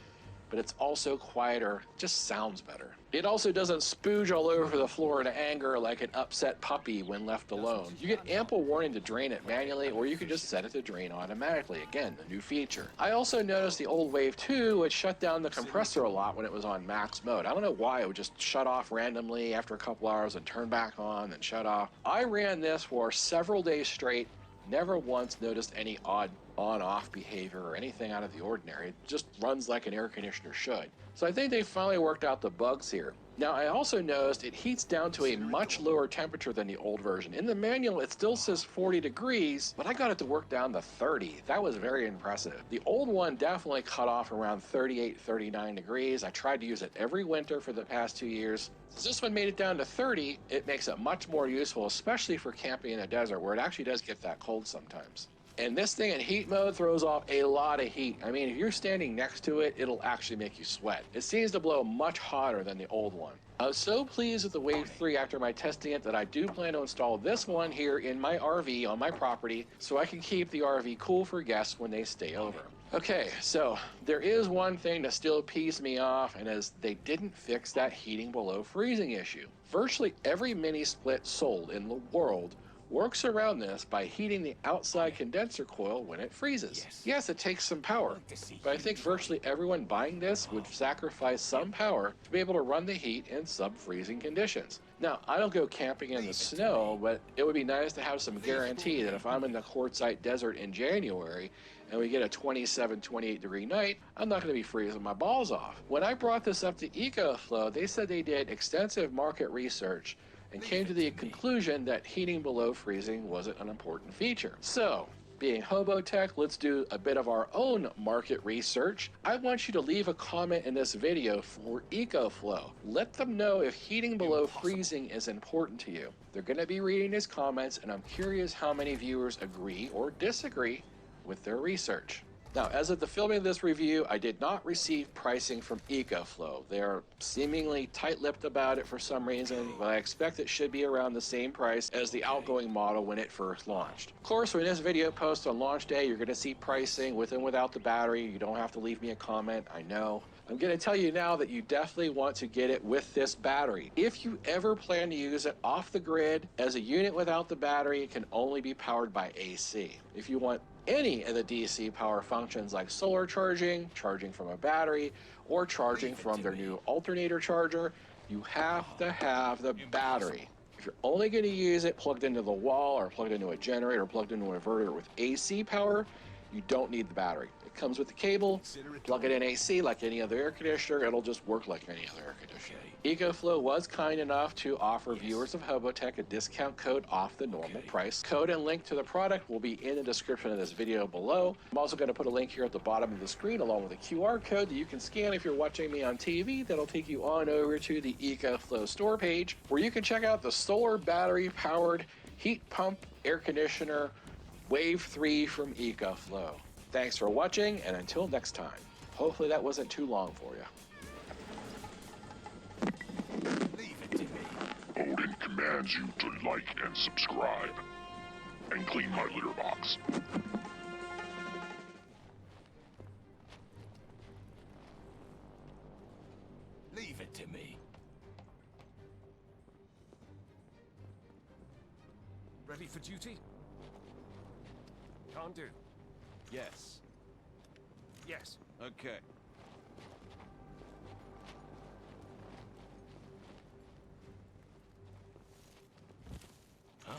but it's also quieter, just sounds better. It also doesn't spooge all over the floor in anger like an upset puppy when left alone. You get ample warning to drain it manually, or you can just set it to drain automatically. Again, a new feature. I also noticed the old Wave 2 would shut down the compressor a lot when it was on max mode. I don't know why, it would just shut off randomly after a couple hours and turn back on and shut off. I ran this for several days straight, never once noticed any odd on-off behavior or anything out of the ordinary. It just runs like an air conditioner should. So I think they finally worked out the bugs here. Now, I also noticed it heats down to a much lower temperature than the old version. In the manual, it still says 40 degrees, but I got it to work down to 30. That was very impressive. The old one definitely cut off around 38, 39 degrees. I tried to use it every winter for the past 2 years. Since this one made it down to 30, it makes it much more useful, especially for camping in a desert where it actually does get that cold sometimes. And this thing in heat mode throws off a lot of heat. I mean, if you're standing next to it, it'll actually make you sweat. It seems to blow much hotter than the old one. I was so pleased with the Wave 3 after my testing it that I do plan to install this one here in my RV on my property so I can keep the RV cool for guests when they stay over. Okay, so there is one thing that still pees me off, and is they didn't fix that heating below freezing issue. Virtually every mini split sold in the world works around this by heating the outside condenser coil when it freezes. Yes, it takes some power, but I think virtually everyone buying this would sacrifice some power to be able to run the heat in sub-freezing conditions. Now, I don't go camping in the snow, but it would be nice to have some guarantee that if I'm in the quartzite desert in January and we get a 27, 28 degree night, I'm not going to be freezing my balls off. When I brought this up to EcoFlow, they said they did extensive market research and came to the conclusion that heating below freezing wasn't an important feature. So, being Hobotech, let's do a bit of our own market research. I want you to leave a comment in this video for EcoFlow. Let them know if heating below freezing is important to you. They're going to be reading these comments, and I'm curious how many viewers agree or disagree with their research. Now, as of the filming of this review, I did not receive pricing from EcoFlow. They're seemingly tight-lipped about it for some reason, but I expect it should be around the same price as the outgoing model when it first launched. Of course, when this video posts on launch day, you're going to see pricing with and without the battery. You don't have to leave me a comment, I know. I'm going to tell you now that you definitely want to get it with this battery. If you ever plan to use it off the grid as a unit without the battery, it can only be powered by AC. If you want any of the DC power functions like solar charging, charging from a battery, or charging from their new alternator charger, you have to have the battery. If you're only going to use it plugged into the wall or plugged into a generator or plugged into an inverter with AC power, you don't need the battery. It comes with the cable, plug it in AC like any other air conditioner, it'll just work like any other air conditioner. EcoFlow was kind enough to offer viewers of Hobotech a discount code off the normal price. Code and link to the product will be in the description of this video below. I'm also going to put a link here at the bottom of the screen along with a QR code that you can scan if you're watching me on TV. That'll take you on over to the EcoFlow store page where you can check out the solar battery powered heat pump air conditioner Wave 3 from EcoFlow. Thanks for watching, and until next time. Hopefully that wasn't too long for you. Odin commands you to like and subscribe, and clean my litter box. Leave it to me. Ready for duty? Can't do. Yes. Yes. Okay. Huh?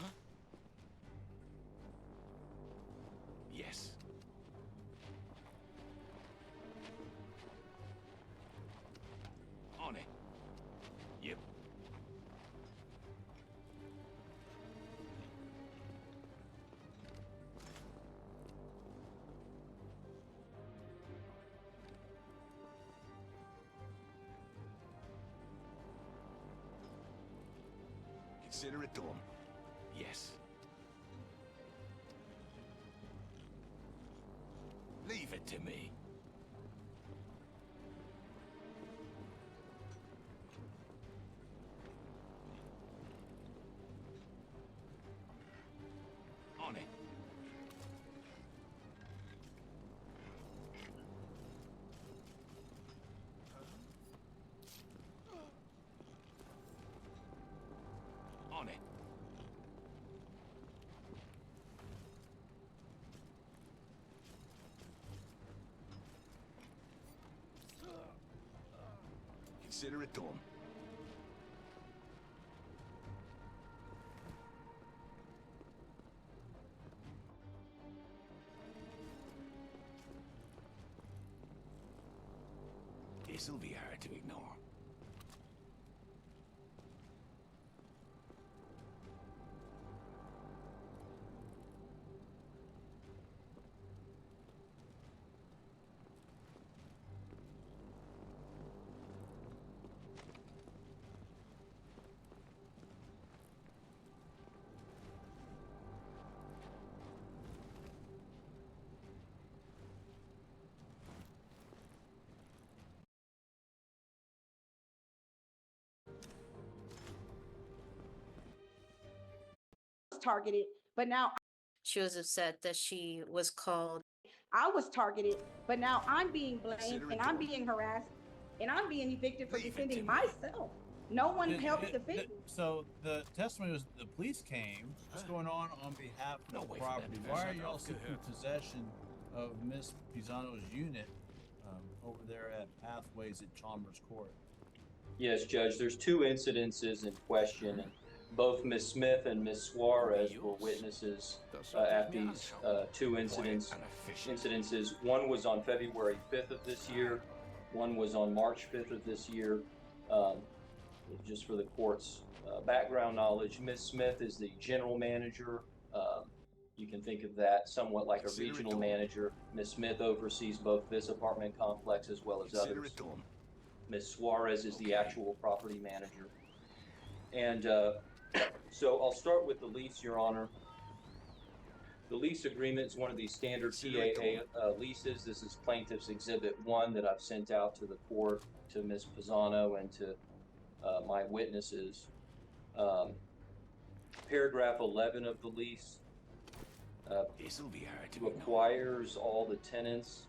Yes. On it. Yep. Consider it done. Yes. Leave it to me. On it. On it. Consider it done. This'll be hard to ignore. Targeted, but now She was upset that she was called. I was targeted, but now I'm being blamed Consider it and I'm done. being harassed and I'm being evicted for Leave it to defending me. myself. No one helped the victim. So the testimony was the police came. What's going on behalf of No the way for that property? to Why pass are y'all up to seeking her. possession of Miss Pisano's unit over there at Pathways at Chalmers Court? Yes, Judge, there's two incidences in question, and both Ms. Smith and Ms. Suarez were witnesses at these two incidences. One was on February 5th of this year. One was on March 5th of this year. Um, just for the court's background knowledge, Ms. Smith is the general manager. You can think of that somewhat like a regional manager. Ms. Smith oversees both this apartment complex as well as others. Ms. Suarez is the actual property manager. And so I'll start with the lease, Your Honor. The lease agreement is one of these standard TAA leases. This is Plaintiff's Exhibit 1 that I've sent out to the court, to Ms. Pisano, and to my witnesses. Paragraph 11 of the lease requires all the tenants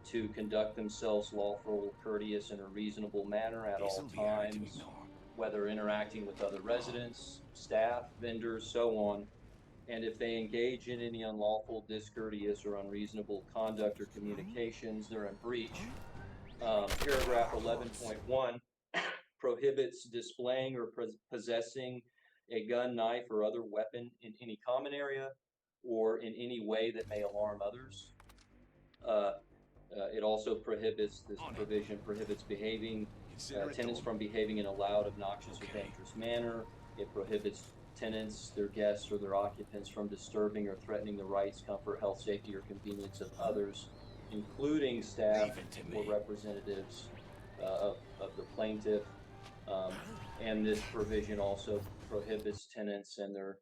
to conduct themselves lawful, courteous, in a reasonable manner at all times, whether interacting with other residents, staff, vendors, so on. And if they engage in any unlawful, discourteous, or unreasonable conduct or communications, they're in breach. Paragraph 11.1 prohibits displaying or possessing a gun, knife, or other weapon in any common area or in any way that may alarm others. It also prohibits, this provision prohibits tenants from behaving in a loud, obnoxious, or dangerous manner. It prohibits tenants, their guests, or their occupants from disturbing or threatening the rights, comfort, health, safety, or convenience of others, including staff or representatives of the plaintiff. And this provision also prohibits tenants and their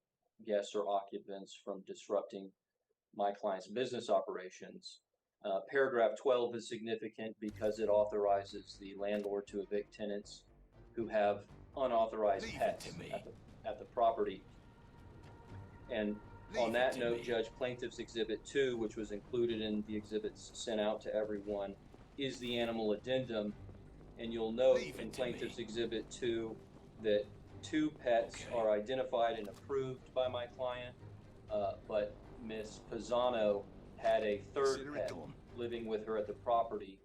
guests or occupants from disrupting my client's business operations. Paragraph 12 is significant because it authorizes the landlord to evict tenants who have unauthorized pets at the property. And on that note, Judge, Plaintiff's Exhibit 2, which was included in the exhibits sent out to everyone, is the animal addendum. And you'll note in Plaintiff's Exhibit 2 that 2 pets are identified and approved by my client, but Miss Pisano had a third pet living with her at the property.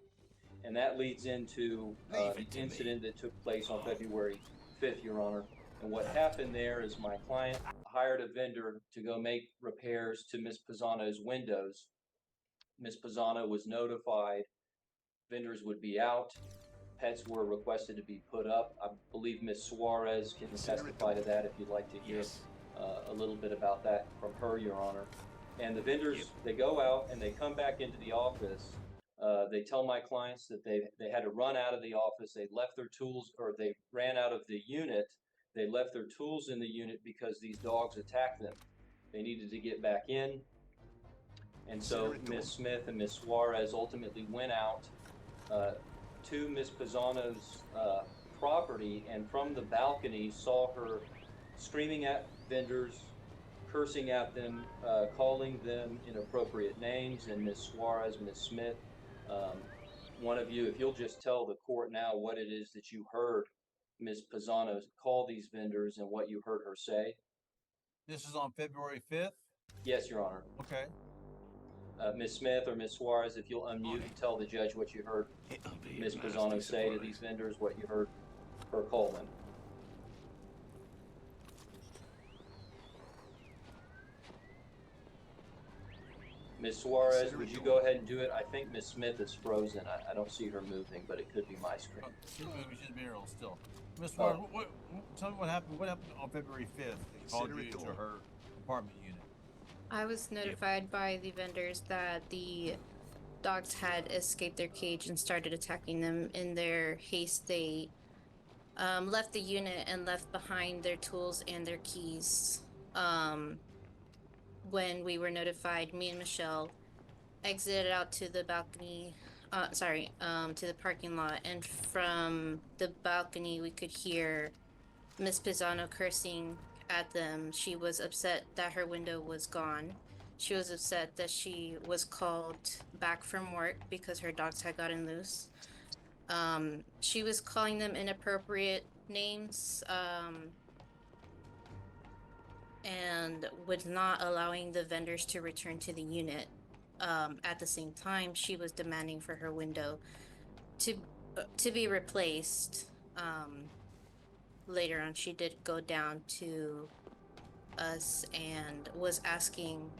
And that leads into the incident that took place on February 5th, Your Honor. And what happened there is my client hired a vendor to go make repairs to Miss Pisano's windows. Miss Pisano was notified vendors would be out. Pets were requested to be put up. I believe Miss Suarez can testify to that if you'd like to hear a little bit about that from her, Your Honor. And the vendors, they go out and they come back into the office. They tell my clients that they had to run out of the office. They left their tools, or they ran out of the unit. They left their tools in the unit because these dogs attacked them. They needed to get back in. And so Miss Smith and Miss Suarez ultimately went out to Miss Pisano's property, and from the balcony saw her screaming at vendors, cursing at them, calling them inappropriate names. And Miss Suarez, Miss Smith, one of you, if you'll just tell the court now what it is that you heard Miss Pisano call these vendors and what you heard her say. This is on February 5th? Yes, Your Honor. Okay. Miss Smith or Miss Suarez, if you'll unmute and tell the judge what you heard Miss Pisano say to these vendors, what you heard her call them. Miss Suarez, would you go ahead and do it? I think Miss Smith is frozen. I don't see her moving, but it could be my screen. She's moving. She's being real still. Miss Suarez, tell me what happened. What happened on February 5th that called you to her apartment unit? I was notified by the vendors that the dogs had escaped their cage and started attacking them. In their haste, they left the unit and left behind their tools and their keys. When we were notified, me and Michelle exited out to the balcony, to the parking lot, and from the balcony we could hear Miss Pisano cursing at them. She was upset that her window was gone. She was upset that she was called back from work because her dogs had gotten loose. She was calling them inappropriate names, and with not allowing the vendors to return to the unit. At the same time, she was demanding for her window to be replaced. Later on, she did go down to us and was asking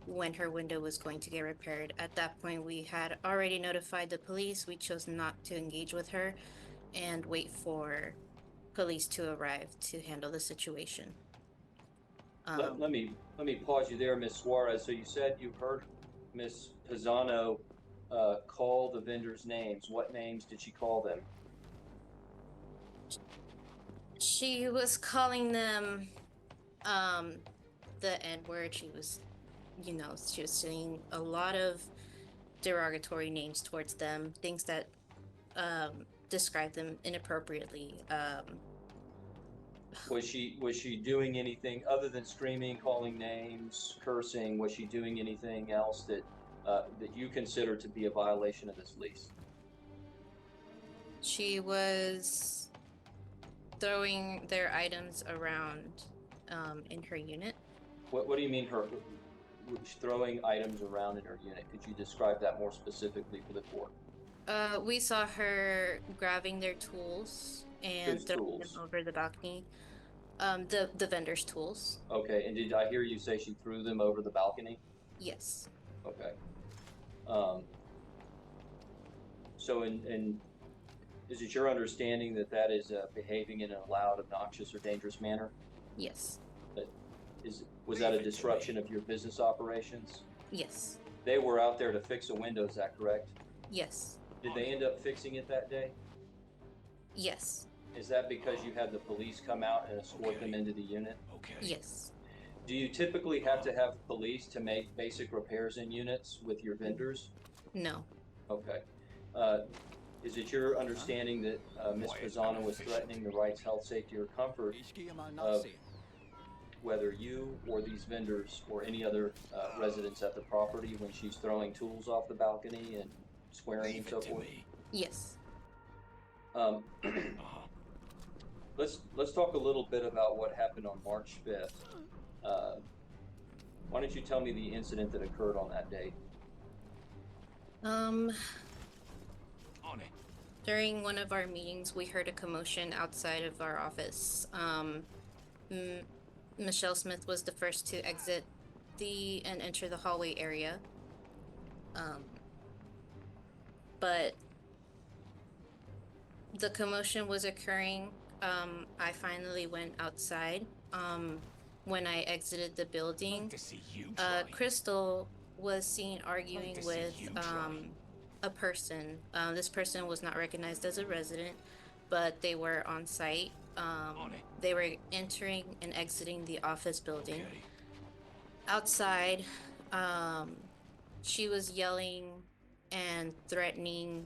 when her window was going to get repaired. At that point, we had already notified the police. We chose not to engage with her and wait for police to arrive to handle the situation. Let me pause you there, Miss Suarez. So you said you heard Miss Pisano call the vendors' names. What names did she call them? She was calling them the N word. She was, she was saying a lot of derogatory names towards them, things that describe them inappropriately. Was she doing anything other than screaming, calling names, cursing? Was she doing anything else that that you consider to be a violation of this lease? She was throwing their items around in her unit. What do you mean her throwing items around in her unit? Could you describe that more specifically for the court? We saw her grabbing their tools and Whose throwing tools? them over the balcony. The vendor's tools. Okay, and did I hear you say she threw them over the balcony? Yes. Okay. So, is it your understanding that that is behaving in a loud, obnoxious, or dangerous manner? Yes. Was that a disruption of your business operations? Yes. They were out there to fix a window, is that correct? Yes. Did they end up fixing it that day? Yes. Is that because you had the police come out and escort them into the unit? Okay. Yes. Do you typically have to have police to make basic repairs in units with your vendors? No. Okay. Is it your understanding that Ms. Pisano was threatening the rights, health, safety, or comfort of whether you or these vendors or any other residents at the property when she's throwing tools off the balcony and swearing and so forth? Yes. Let's talk a little bit about what happened on March 5th. Why don't you tell me the incident that occurred on that date? On it. During one of our meetings, we heard a commotion outside of our office. Michelle Smith was the first to exit and enter the hallway area. But the commotion was occurring. I finally went outside. When I exited the building, To see you try. Crystal was seen arguing To see with you try. a person. This person was not recognized as a resident, but they were on site. On it. They were entering and exiting the office building. Okay. Outside, she was yelling and threatening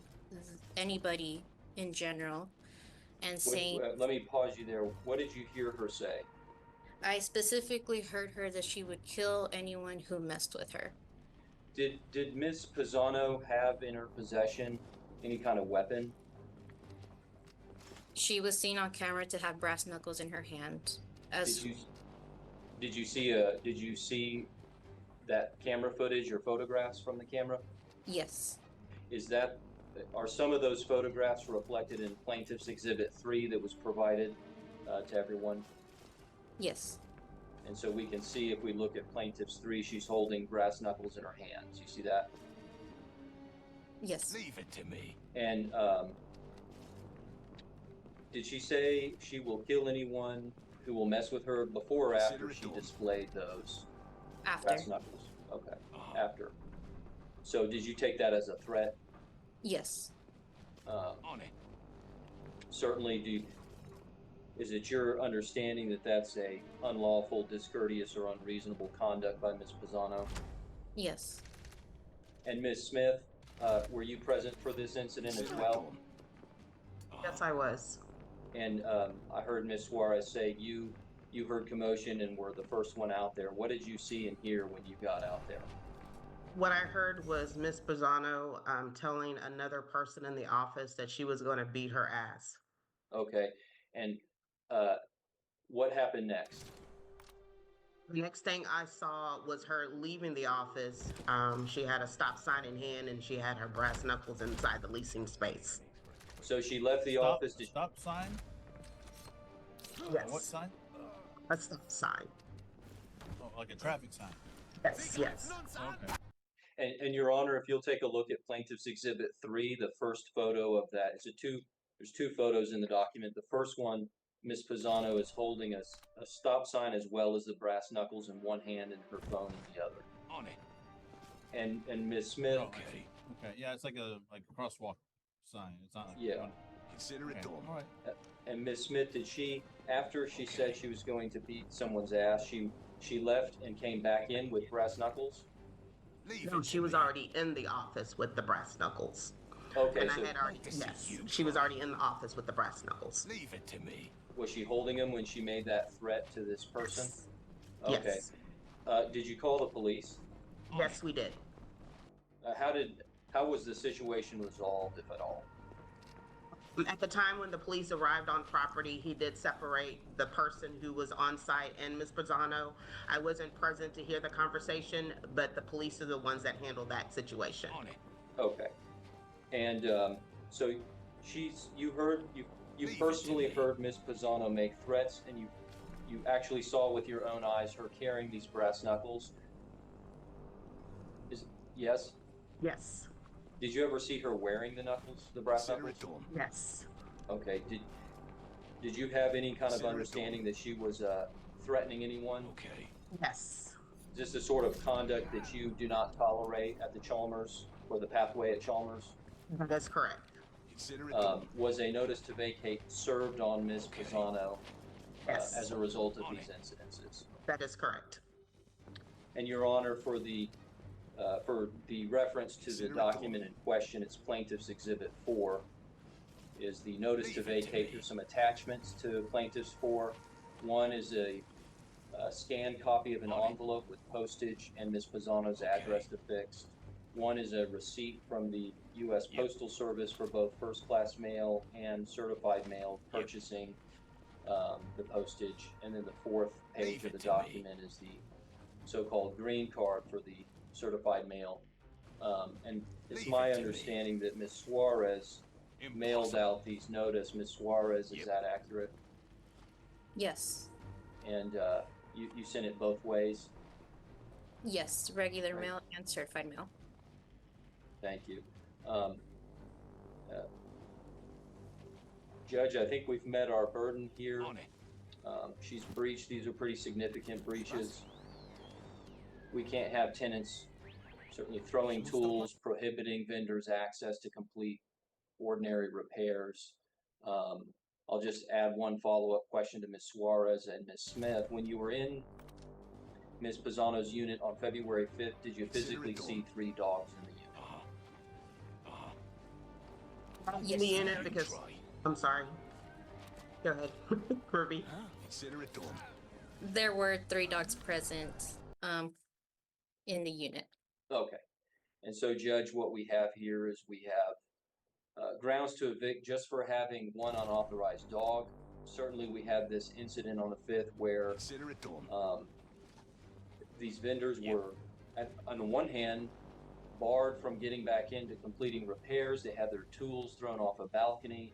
anybody in general and saying, Let me pause you there. What did you hear her say? I specifically heard her that she would kill anyone who messed with her. Did Miss Pisano have in her possession any kind of weapon? She was seen on camera to have brass knuckles in her hand. Did you see that camera footage or photographs from the camera? Yes. Are some of those photographs reflected in Plaintiff's Exhibit 3 that was provided to everyone? Yes. And so we can see, if we look at Plaintiff's 3, she's holding brass knuckles in her hands. You see that? Yes. Leave it to me. And did she say she will kill anyone who will mess with her before or after she displayed those After. brass knuckles? Okay, after. So did you take that as a threat? Yes. On it. Certainly, is it your understanding that that's a unlawful, discourteous, or unreasonable conduct by Ms. Pisano? Yes. And Ms. Smith, were you present for this incident as well? Yes, I was. And I heard Ms. Suarez say you heard commotion and were the first one out there. What did you see and hear when you got out there? What I heard was Miss Pisano telling another person in the office that she was going to beat her ass. Okay. And what happened next? The next thing I saw was her leaving the office. She had a stop sign in hand and she had her brass knuckles inside the leasing space. So she left the Stop, office. stop sign? Yes. What sign? A stop sign. Oh, like a traffic sign. Yes, yes. Okay. And Your Honor, if you'll take a look at Plaintiff's Exhibit 3, the first photo of that, there's two photos in the document. The first one, Ms. Pisano is holding a stop sign as well as the brass knuckles in one hand and her phone in the other. On it. And Ms. Smith, Okay. Okay. Yeah, it's like a crosswalk sign. It's not like Yeah. Consider it Okay. done. All right. and Ms. Smith, did she, after she said she was going to beat someone's ass, she left and came back in with brass knuckles? Leave No, it she to was me. already in the office with the brass knuckles. Okay, And so I had already, This is yes, you, she was Charlie. already in the office with the brass knuckles. Leave it to me. was she holding him when she made that threat to this person? Yes. Okay. Yes. Did you call the police? Yes, we did. How was the situation resolved, if at all? At the time when the police arrived on property, he did separate the person who was on site and Ms. Pisano. I wasn't present to hear the conversation, but the police are the ones that handled that situation. On it. Okay. And so you Leave it personally to me. heard Ms. Pisano make threats, and you actually saw with your own eyes her carrying these brass knuckles. Yes? Yes. Did you ever see her wearing the knuckles, the brass Consider knuckles? it done. Yes. Okay. Did you have any kind of Consider it understanding that she was threatening anyone? Okay. Yes. Is this the sort of conduct that you do not tolerate at the Chalmers or the pathway at Chalmers? That is correct. Consider it done. Was a notice to vacate served on Ms. Okay. Pisano Yes. as a result of On these it. incidences? That is correct. And Your Honor, for the reference to the Consider it document done. in question, it's Plaintiff's Exhibit 4, is the notice to Leave it to vacate. me. There's some attachments to Plaintiff's 4. One is a scanned copy of an On it. envelope with postage and Ms. Pisano's Okay. address affixed. One is a receipt from the U.S. Yep. Postal Service for both first-class mail and certified mail Yep. purchasing the postage. And then the fourth page Leave of the it to me. document is the so-called green card for the certified mail. And it's Leave my it to me. understanding that Ms. Suarez mailed Impossible. out these notice. Ms. Suarez, is Yep. that accurate? Yes. And you sent it both ways? Yes, regular Right. mail and certified mail. Thank you. Judge, I think we've met our burden here. On it. She's breached. These are pretty significant breaches. We can't have tenants certainly throwing tools, prohibiting vendors access to complete ordinary repairs. I'll just add one follow-up question to Ms. Suarez and Ms. Smith. When you were in Ms. Pisano's unit on February 5th, did you physically see 3 dogs in the unit? In the Yes. unit because, I'm sorry. Go ahead, Kirby. Consider it done. There were 3 dogs present in the unit. Okay. And so, Judge, what we have here is we have grounds to evict just for having one unauthorized dog. Certainly, we have this incident on the 5th where Consider it done. these vendors Yep. were, on the one hand, barred from getting back into completing repairs. They had their tools thrown off a balcony.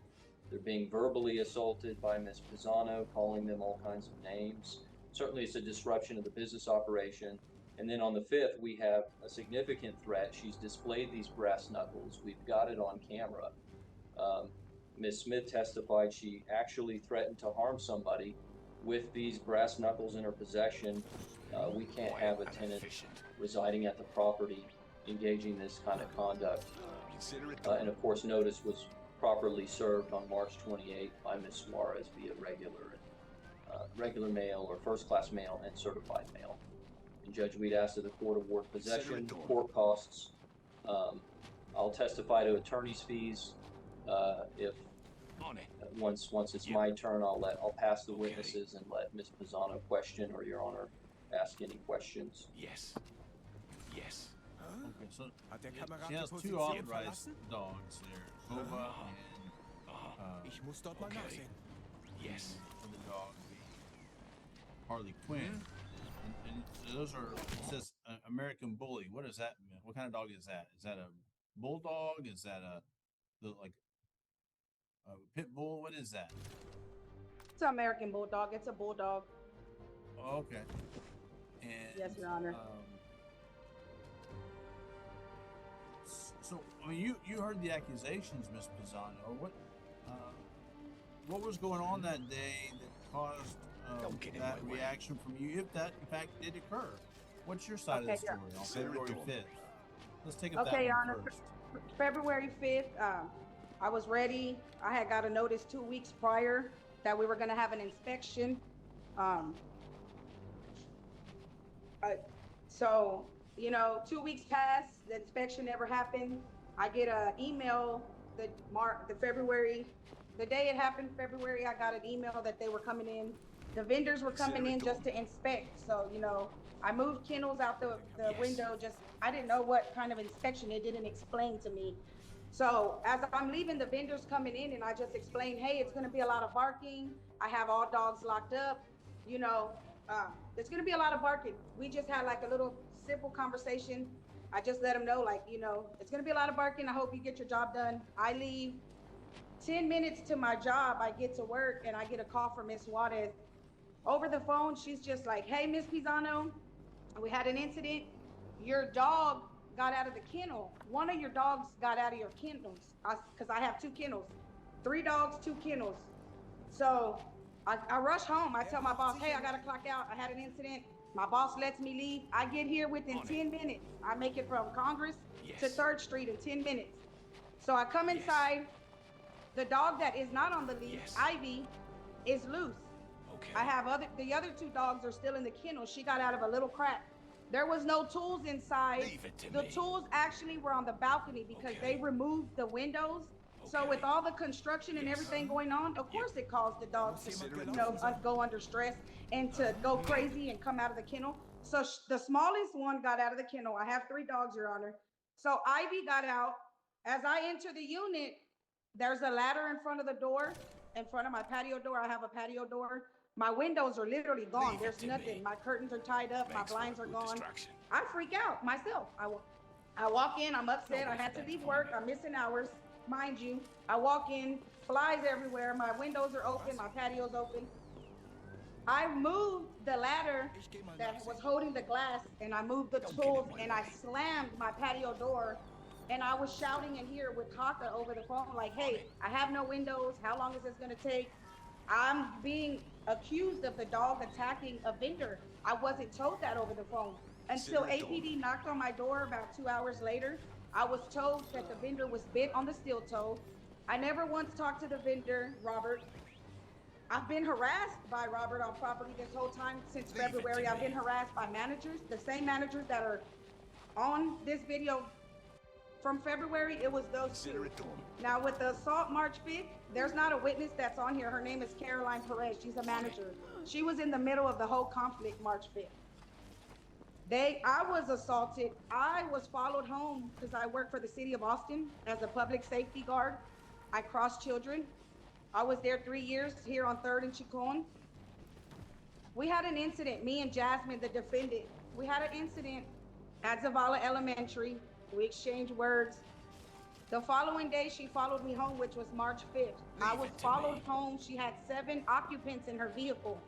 They're being verbally assaulted by Ms. Pisano, calling them all kinds of names. Certainly, it's a disruption of the business operation. And then on the 5th, we have a significant threat. She's displayed these brass knuckles. We've got it on camera. Ms. Smith testified she actually threatened to harm somebody with these brass knuckles in her possession. We can't have a Quiet and tenant efficient. residing at the property engaging this kind of conduct. Consider it And done. of course, notice was properly served on March 28th by Ms. Suarez via regular mail or first-class mail and certified mail. And Judge, we'd ask that the court award possession, Consider it done. court costs. I'll testify to attorney's fees. If On it. once it's Yep. my turn, I'll pass the Okay. witnesses and let Ms. Pisano question or Your Honor ask any questions. Yes. Yes. Okay, so Hat der she Kamerad has die 2 Position authorized verlassen? dogs there. Bova and Ich muss dort mal Okay. nachsehen. Yes. for the dog, the Harley Quinn. And those are, it says American Bully. What does that mean? What kind of dog is that? Is that a bulldog? Is that like a pit bull? What is that? It's an American bulldog. It's a bulldog. Oh, okay. And Yes, Your Honor. So, I mean, you heard the accusations, Miss Pisano. What was going on that day that caused Don't get in that my way. reaction from you, if that in fact did occur? What's your side of the Okay, story on Consider it February done. 5th? Let's take up Okay, that Your one Honor. first. February 5th, I was ready. I had got a notice 2 weeks prior that we were going to have an inspection. So, 2 weeks passed, the inspection never happened. I get an email the day it happened, February, I got an email that they were coming in. The vendors were coming in just to inspect. So, I moved kennels out the window. I didn't know what kind of inspection. It didn't explain to me. So as I'm leaving, the vendors coming in, and I just explained, hey, it's going to be a lot of barking. I have all dogs locked up. There's going to be a lot of barking. We just had like a little simple conversation. I just let them know, it's going to be a lot of barking. I hope you get your job done. I leave. 10 minutes to my job, I get to work, and I get a call from Miss Juarez. Over the phone, she's just like, hey, Miss Pisano, we had an incident. Your dog got out of the kennel. One of your dogs got out of your kennels, because I have 2 kennels. 3 dogs, 2 kennels. So I rush home. I tell my boss, hey, I got to clock out. I had an incident. My boss lets me leave. I get here within 10 minutes. I make it from Congress to 3rd Street in 10 minutes. So I come inside. The dog that is not on the leash, Ivy, is loose. Okay. I have the other 2 dogs are still in the kennel. She got out of a little crack. There was no tools inside. Leave it to the me. tools actually were on the balcony because they removed the windows. So with all the construction and everything going on, of course it caused the dogs to, go under stress and to go crazy and come out of the kennel. So the smallest one got out of the kennel. I have 3 dogs, Your Honor. So Ivy got out. As I enter the unit, there's a ladder in front of the door, in front of my patio door. I have a patio door. My windows are literally gone. There's nothing. My curtains are tied up. My blinds are gone. I freak out myself. I walk in. I'm upset. I had to leave work. I'm missing hours, mind you. I walk in, flies everywhere. My windows are open. My patio's open. I moved the ladder that was holding the glass, and I moved the tools, and I slammed my patio door. And I was shouting in here with Taka over the phone, like, hey, I have no windows. How long is this going to take? I'm being accused of the dog attacking a vendor. I wasn't told that over the phone until APD knocked on my door about 2 hours later. I was told that the vendor was bit on the steel toe. I never once talked to the vendor, Robert. I've been harassed by Robert on property this whole time since February. I've been harassed by managers, the same managers that are on this video. From February, it was those 2. Now, with the assault March 5th, there's not a witness that's on here. Her name is Caroline Perez. She's a manager. She was in the middle of the whole conflict March 5th. I was assaulted. I was followed home because I work for the city of Austin as a public safety guard. I cross children. I was there 3 years here on 3rd and Chacon. We had an incident, me and Jasmine, the defendant. We had an incident at Zavala Elementary. We exchanged words. The following day, she followed me home, which was March 5th. I was followed home. She had 7 occupants in her vehicle.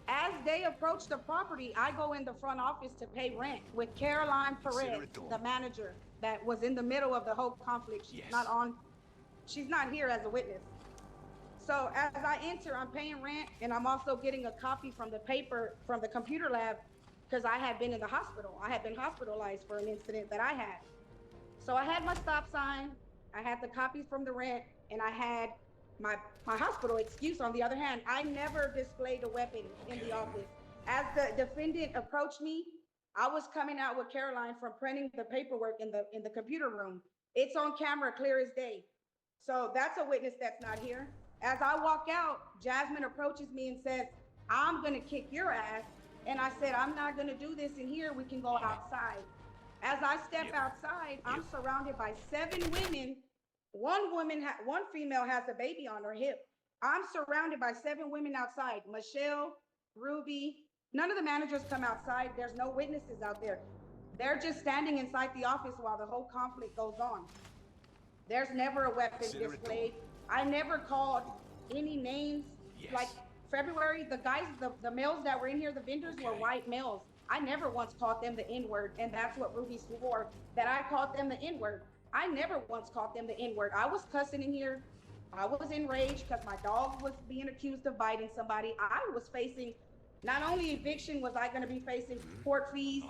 As they approached the property, I go in the front office to pay rent with Caroline Perez, the manager that was in the middle of the whole conflict. She's not here as a witness. So as I enter, I'm paying rent, and I'm also getting a copy from the paper from the computer lab because I had been in the hospital. I had been hospitalized for an incident that I had. So I had my stop sign, I had the copies from the rent, and I had my hospital excuse. On the other hand, I never displayed a weapon in the office. As the defendant approached me, I was coming out with Caroline from printing the paperwork in the computer room. It's on camera, clear as day. So that's a witness that's not here. As I walk out, Jasmine approaches me and says, I'm gonna kick your ass. And I said, I'm not gonna do this in here, we can go outside. As I step outside, I'm surrounded by 7 women. One female has a baby on her hip. I'm surrounded by 7 women outside. Michelle, Ruby, none of the managers come outside. There's no witnesses out there. They're just standing inside the office while the whole conflict goes on. There's never a weapon Consider it displayed. I never called any names. Yes. Like February, the guys, the males that were in here, the vendors were Okay. white males. I never once called them the N-word, and that's what Ruby swore, that I called them the N-word. I never once called them the N-word. I was cussing in here. I was enraged because my dog was being accused of biting somebody. I was facing, not only eviction was I going to be facing court fees,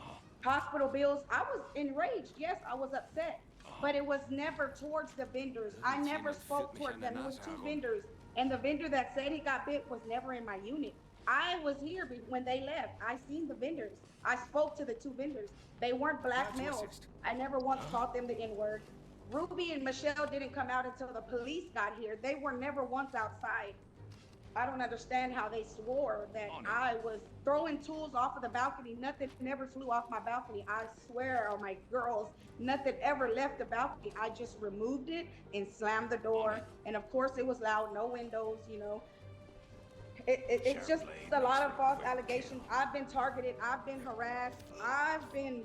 hospital bills. I was enraged. Yes, I was upset, but it was never towards the vendors. I never spoke towards them. It was 2 vendors, and the vendor that said he got bit was never in my unit. I was here when they left. I seen the vendors. I spoke to the 2 vendors. They weren't black Glad to males. assist. I never once called them the N-word. Ruby and Michelle didn't come out until the police got here. They were never once outside. I don't understand how they swore that I was throwing tools off of the balcony. Nothing never flew off my balcony. I swear on my girls, nothing ever left the balcony. I just removed it and slammed the door. And of course it was loud, no windows, you know. It's just a lot of false allegations. I've been targeted. I've been harassed. I've been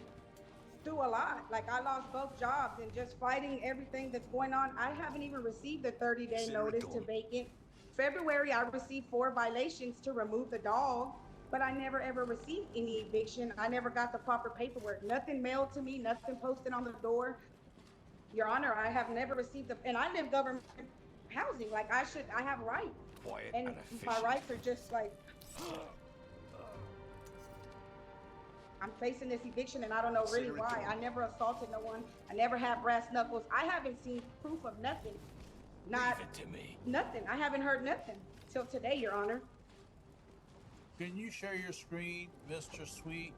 through a lot. Like I lost both jobs and just fighting everything that's going on. I haven't even received the 30-day notice to vacant. February, I received 4 violations to remove the dog, but I never ever received any eviction. I never got the proper paperwork. Nothing mailed to me, nothing posted on the door. Your Honor, I have never received and I live government housing. Like I have rights. Quiet And and my efficient. rights are just like, I'm facing this eviction and I don't know really Consider it why. done. I never assaulted no one. I never had brass knuckles. I haven't seen proof of nothing. Not Leave it to me. nothing. I haven't heard nothing till today, Your Honor. Can you share your screen, Mr. Sweet,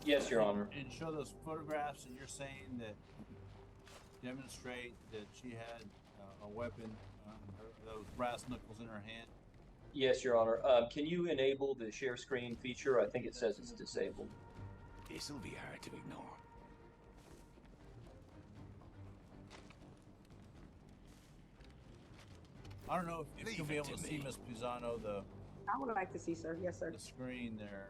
Yes, Your Honor. and show those photographs that you're saying that demonstrate that she had a weapon, those brass knuckles in her hand? Yes, Your Honor. Can you enable the share screen feature? I think it says it's disabled. This'll be hard to ignore. I don't know if Leave you'll be it able to to see, me. Miss Pisano, I would like to see, sir. Yes, sir. the screen there.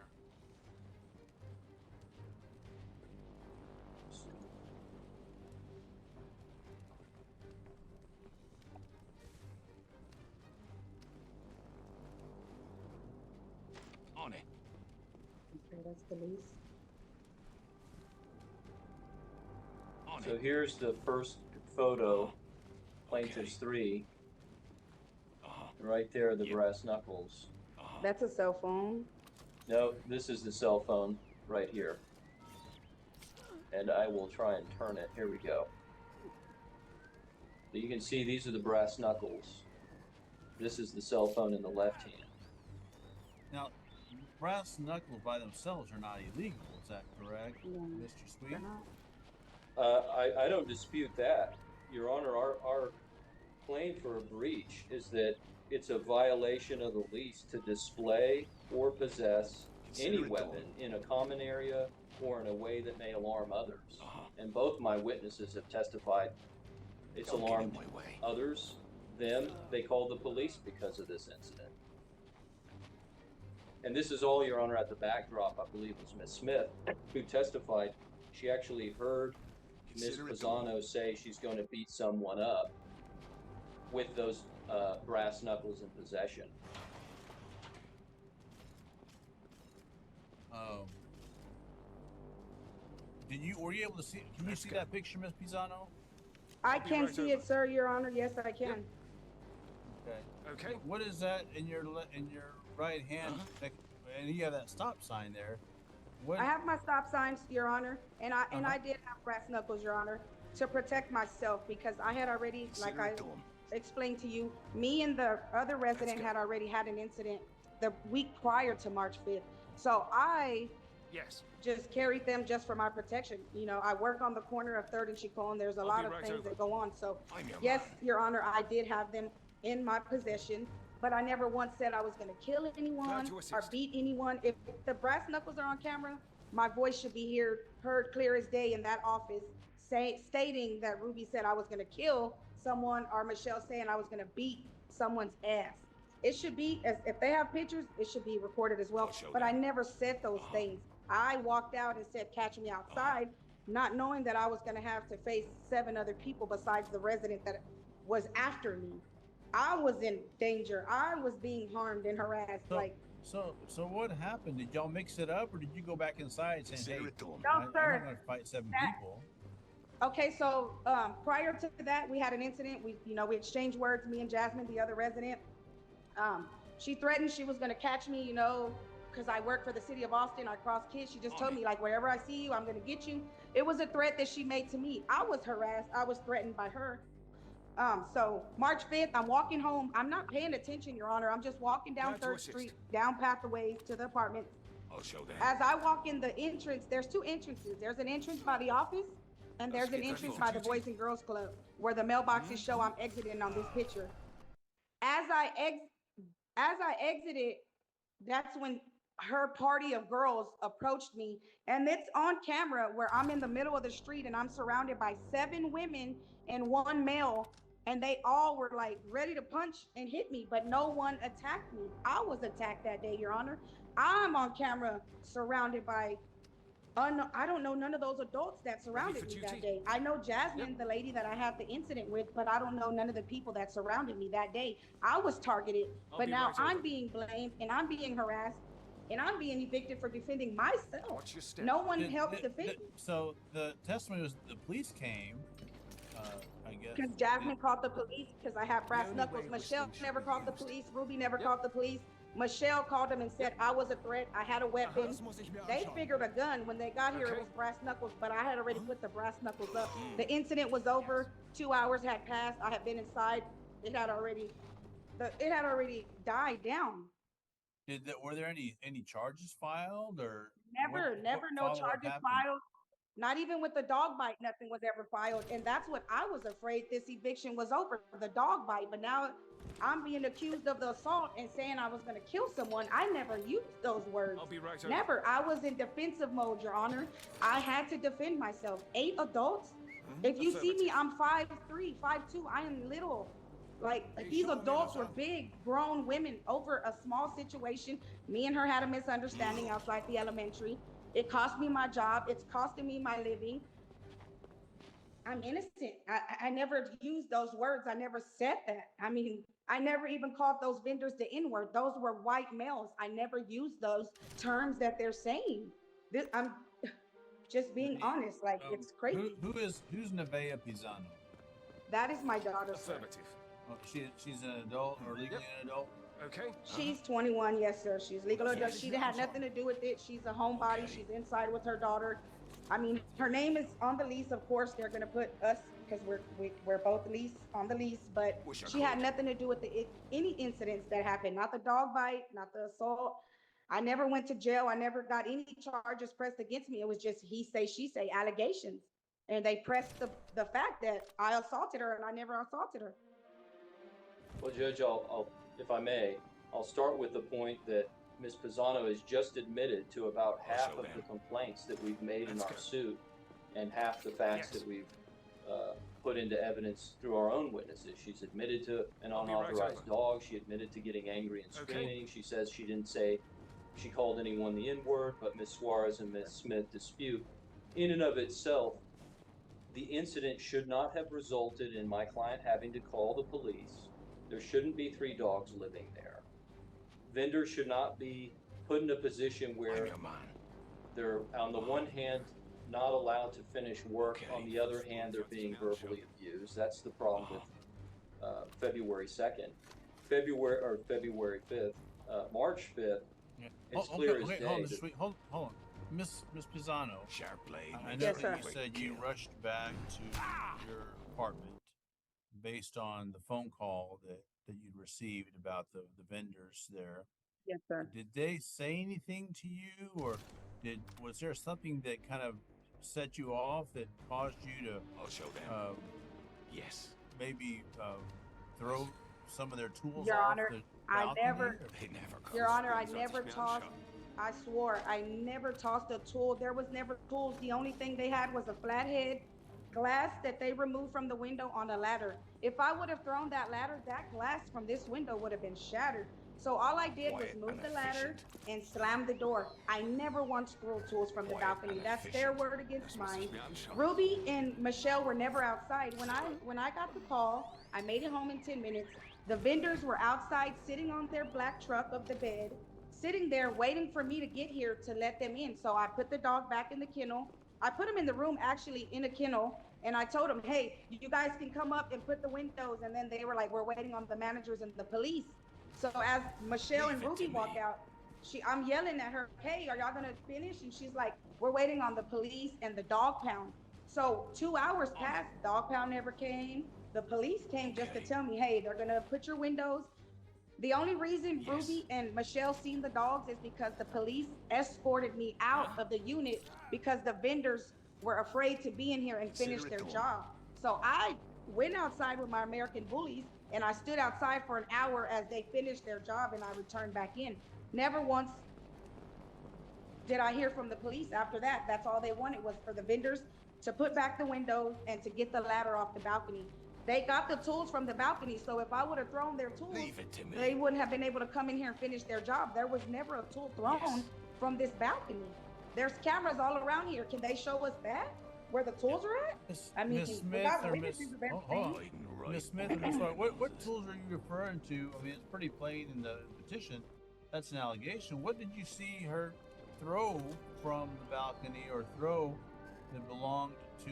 On it. Okay, that's the lease. On So it. here's the first photo, plaintiff's 3. Right there, the Yep. brass knuckles. That's a cell phone. No, this is the cell phone right here. And I will try and turn it. Here we go. So you can see these are the brass knuckles. This is the cell phone in the left hand. Now, brass knuckles by themselves are not illegal. Is that correct, No, Mr. Sweet? they're not. I don't dispute that, Your Honor. Our claim for a breach is that it's a violation of the lease to display or possess any Consider it weapon done. in a common area or in a way that may alarm others. And both my witnesses have testified it's Don't get in alarmed my way. others. Them, they called the police because of this incident. And this is all, Your Honor, at the backdrop, I believe, was Miss Smith, who testified she actually heard Miss Consider it done. Pisano say she's going to beat someone up with those brass knuckles in possession. Were you able to see? Can you see that picture, Miss Pisano? I be can right see over. it, sir, Your Honor. Yes, I can. Okay. Okay. What is that in your right hand? And you have that stop sign there. What? I have my stop signs, Your Honor, and I did have brass knuckles, Your Honor, to protect myself because I had already, like Consider I it done. explained to you, me and the other resident good. had already had an incident the week prior to March 5th. So I Yes. just carried them just for my protection. You know, I work on the corner of 3rd and Chicon. There's a lot be of right things over. that go on. So I'm your yes, man. Your Honor, I did have them in my possession, but I never once said I was going to kill anyone to or assist. beat anyone. If the brass knuckles are on camera, my voice should be heard clear as day in that office, stating that Ruby said I was going to kill someone or Michelle saying I was going to beat someone's ass. It should be, as if they have pictures, it should be recorded as well. But I never said those things. I walked out and said, "Catch me outside," not knowing that I was going to have to face 7 other people besides the resident that was after me. I was in danger. I was being harmed and harassed. So, Like, so what happened? Did y'all mix it up, or did you go back inside saying, Consider "Hey, it done. no, I'm not sir. going to fight 7 That- people"? Okay, so prior to that, we had an incident. We exchanged words. Me and Jasmine, the other resident. She threatened she was gonna catch me, because I work for the city of Austin. I cross kids. She just told me, like, wherever I see you, I'm gonna get you. It was a threat that she made to me. I was harassed. I was threatened by her. So March 5th, I'm walking home. I'm not paying attention, Your Honor. I'm just walking down Glad to 3rd assist. Street, down Pathways to the apartment. I'll show them. As I walk in the entrance, there's 2 entrances. There's an entrance by the office, and there's an get entrance ready by for the duty. Boys and Girls Club, where the mailboxes show I'm exiting on this picture. As I exited, that's when her party of girls approached me, and it's on camera where I'm in the middle of the street and I'm surrounded by 7 women and 1 male, and they all were like ready to punch and hit me, but no one attacked me. I was attacked that day, Your Honor. I'm on camera surrounded by I don't know none of those adults that surrounded for me duty? that day. I know Jasmine, the lady that I had the incident with, but I don't know none of the people that surrounded me that day. I was targeted, I'll but be now right I'm over. being blamed and I'm being harassed and I'm being evicted for defending myself. Watch your step. No one Did- helped did- defend did- me So the testimony was the police came, I guess. because Jasmine called the police because I have brass only knuckles. way which Michelle things should never be called the used. police. Ruby never Yep. called the police. Michelle called them and said I was a threat. I had a weapon. Das muss ich mir They anschauen. figured a gun. When they got here, it Okay. was brass knuckles, but I had already put the brass knuckles up. The incident was over. 2 hours had passed. I had been inside. It had already died down. Were there any charges filed, or Never, what no follow-up charges happened? filed. Not even with the dog bite, nothing was ever filed. And that's what I was afraid this eviction was over, the dog bite. But now I'm being accused of the assault and saying I was going to kill someone. I never used those words. I'll be right over. Never. I was in defensive mode, Your Honor. I had to defend myself. 8 adults. If you see me, I'm 5'3", 5'2". I am little. Like, these adults were big, grown women over a small situation. Me and her had a misunderstanding outside the elementary. It cost me my job. It's costing me my living. I'm innocent. I never used those words. I never said that. I mean, I never even called those vendors the N-word. Those were white males. I never used those terms that they're saying. I'm just being honest. Like, it's crazy. Who's Nevaeh Pizano? That is my daughter, sir. Affirmative. Oh, she's an adult, or legally an adult? Okay. She's 21, yes, sir. She's legal adult. She had nothing to do with it. She's a homebody. She's inside with her daughter. I mean, her name is on the lease. Of course, they're gonna put us because we're both on the lease. But Wish I she had could. nothing to do with any incidents that happened. Not the dog bite, not the assault. I never went to jail. I never got any charges pressed against me. It was just he say, she say allegations, and they pressed the fact that I assaulted her and I never assaulted her. Well, Judge, I'll, if I may, I'll start with the point that Ms. Pisano has just admitted to about half show of them. the complaints that we've made in Let's our go. suit, and half the facts Yes. that we've put into evidence through our own witnesses. She's admitted to an I'll be right unauthorized over. dog. She admitted to getting angry and Okay. screaming. She says she didn't say she called anyone the N-word, but Ms. Suarez and Ms. Smith dispute. In and of itself, the incident should not have resulted in my client having to call the police. There shouldn't be 3 dogs living there. Vendors should not be put in a position I'm where your man. they're, on the one hand, not allowed to finish work. Okay. On the other hand, they're being verbally abused. That's the problem with February 2nd. February 5th. March 5th, Yeah. it's Oh, clear okay, as okay, day. hold on, that- just wait, hold on. Miss Pisano, Sharp blade. I makes know Yes, that sir. you quick said you kill. rushed back to your apartment based on the phone call that you'd received about the vendors there. Yes, sir. Did they say anything to you, or was there something that kind of set you off that caused you to I'll show them. yes, maybe throw some of their tools Your off Honor, the I balcony, never- or- They never come. Your Honor, I Sollte never ich mir tossed, anschauen. I swore, I never tossed a tool. There was never tools. The only thing they had was a flathead glass that they removed from the window on a ladder. If I would have thrown that ladder, that glass from this window would have been shattered. So all I did was Quiet move and the ladder efficient. and slam the door. I never once threw tools from the Quiet balcony. and That's their efficient. word against Das muss mine. ich mir anschauen. Ruby and Michelle were never outside. When I got the call, I made it home in 10 minutes. The vendors were outside sitting on their black truck of the bed, sitting there waiting for me to get here to let them in. So I put the dog back in the kennel. I put him in the room actually in a kennel, and I told them, hey, you guys can come up and put the windows. And then they were like, we're waiting on the managers and the police. So as Michelle and Leave it Ruby to walk me. out, I'm yelling at her, hey, are y'all gonna finish? And she's like, we're waiting on the police and the dog pound. So 2 hours passed, dog pound never came. The police came just to Okay. tell me, hey, they're gonna put your windows. The only reason Yes. Ruby and Michelle seen the dogs is because the police escorted me out of the unit because the vendors were afraid to be in here and finish Consider it their done. job. So I went outside with my American bullies and I stood outside for an hour as they finished their job and I returned back in. Never once did I hear from the police after that. That's all they wanted was for the vendors to put back the windows and to get the ladder off the balcony. They got the tools from the balcony, so if I would have thrown their tools, Leave it to me. they wouldn't have been able to come in here and finish their job. There was never a tool thrown Yes. from this balcony. There's cameras all around here. Can they show us that where the tools are at? Miss, I mean, Miss Smith without or witnesses Miss, of everything. hold on. Hiding right Miss Smith or Miss White, what tools are you referring to? I mean, it's pretty plain in the petition. That's an allegation. What did you see her throw from the balcony or throw that belonged to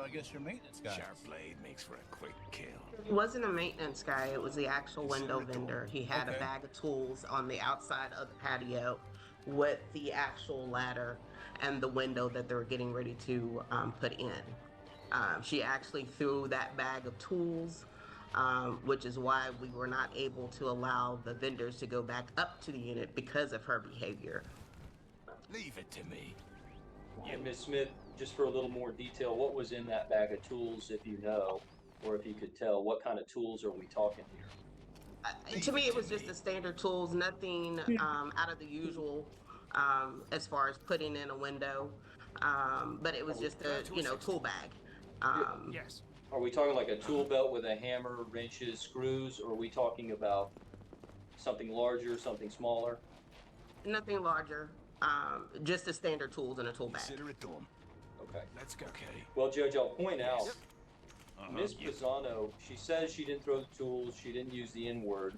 I guess your maintenance guy? Sharp blade makes for a quick kill. It wasn't a maintenance guy, it was the actual window Consider it done. vendor. He had Okay. a bag of tools on the outside of the patio with the actual ladder and the window that they were getting ready to put in. She actually threw that bag of tools, which is why we were not able to allow the vendors to go back up to the unit because of her behavior. Leave it to me. And Ms. Smith, just for a little more detail, what was in that bag of tools, if you know, or if you could tell, what kind of tools are we talking here? To me, it was just the standard tools, nothing out of the usual as far as putting in a window. But it was just a tool bag. Yes. Are we talking like a tool belt with a hammer, wrenches, screws, or are we talking about something larger, something smaller? Nothing larger, just the standard tools in a tool bag. Consider it done. Okay. Let's go. Okay. Well, Judge, I'll point out, Uh-huh. Ms. Yep. Pisano, she says she didn't throw the tools, she didn't use the N-word,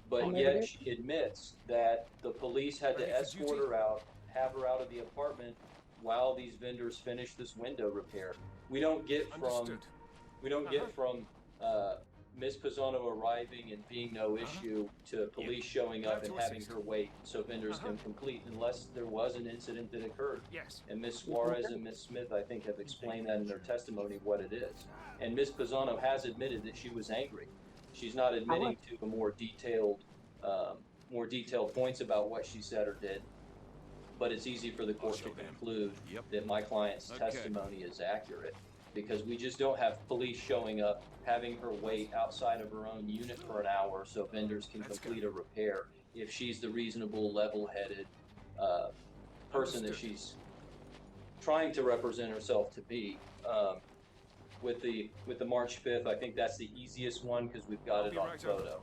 but never yet did. she admits that the police had Ready to for escort duty? her out, have her out of the apartment while these vendors finished this window repair. We don't get Understood. from Ms. Pisano arriving and being no issue to police showing up Glad and to having assist. her wait so vendors can complete unless there was an incident that occurred. Yes. And Ms. Suarez and Ms. Smith, I think, have explained that in their testimony what it is. And Ms. Pisano has admitted that she was angry. She's not admitting to more detailed points about what she said or did. But it's easy for the court to show them. conclude Yep. that my client's Okay. testimony is accurate because we just don't have police showing up, having her wait outside of her own unit for an hour so vendors can That's complete good. a repair if she's the reasonable, level-headed person that Understood. she's trying to represent herself to be. With the March 5th, I think that's the easiest one because we've got I'll it be on right over. photo.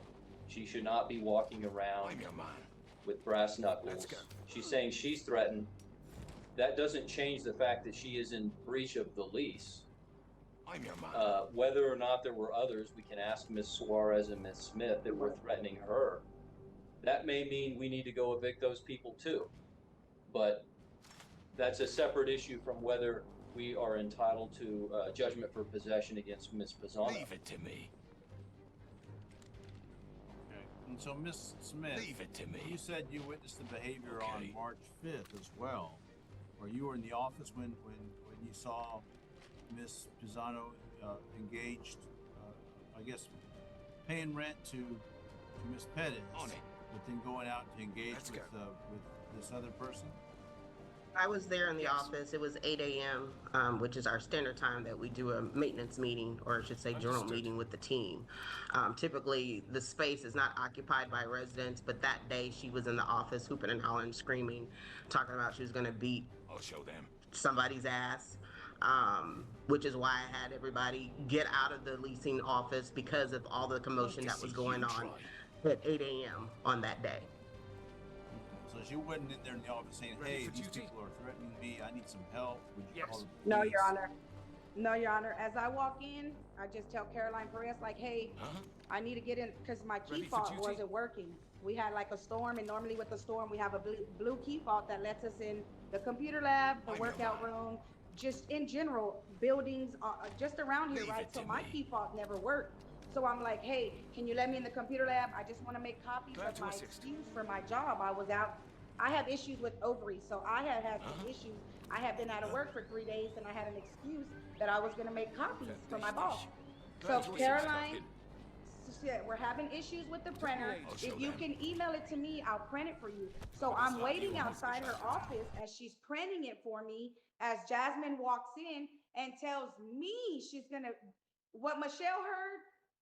She should not be walking around I'm your man. with brass knuckles. Let's go. She's saying she's threatened. That doesn't change the fact that she is in breach of the lease. I'm your man. Whether or not there were others, we can ask Ms. Suarez and Ms. Smith that were threatening her. That may mean we need to go evict those people too. But that's a separate issue from whether we are entitled to judgment for possession against Ms. Pisano. Leave it to me. Okay. And so, Miss Smith, Leave it to me. you said you witnessed the behavior on Okay. March 5th as well, where you were in the office when you saw Miss Pisano engaged, I guess, paying rent to Miss Pettis, On it. but then going out to engage Let's with go. this other person. I was there in the office. It was 8 a.m., which is our standard time that we do a maintenance meeting, or I should say journal Understood. meeting with the team. Typically, the space is not occupied by residents, but that day she was in the office hooping and hollering, screaming, talking about she was going to beat I'll show them. somebody's ass. which is why I had everybody get out of the leasing office because of all the commotion that was going on at 8 a.m. on that day. So she wasn't in there in the office saying, Ready "Hey, for these duty? people are threatening me. I need some help. Would you Yes. call the No, police?" Your Honor. No, Your Honor. As I walk in, I just tell Caroline Perez, like, hey, I need to get in because my key Ready for fob duty? wasn't working. We had like a storm, and normally with the storm, we have a blue key fob that lets us in the computer lab, the workout room, just in general, buildings just around here, Leave right? it So to my me. key fob never worked. So I'm like, hey, can you let me in the computer lab? I just want to make copies Glad of to my assist. excuse for my job. I was out. I have issues with ovaries, so I had some issues. I had been out of work for 3 days, and I had an excuse that I was going to make copies for my boss. So Glad to assist. Caroline said, we're having issues with the printer. I'll show If you them. can email it to me, I'll print it for you. So I'm waiting outside her office as she's printing it for me, as Jasmine walks in and tells me she's gonna, what Michelle heard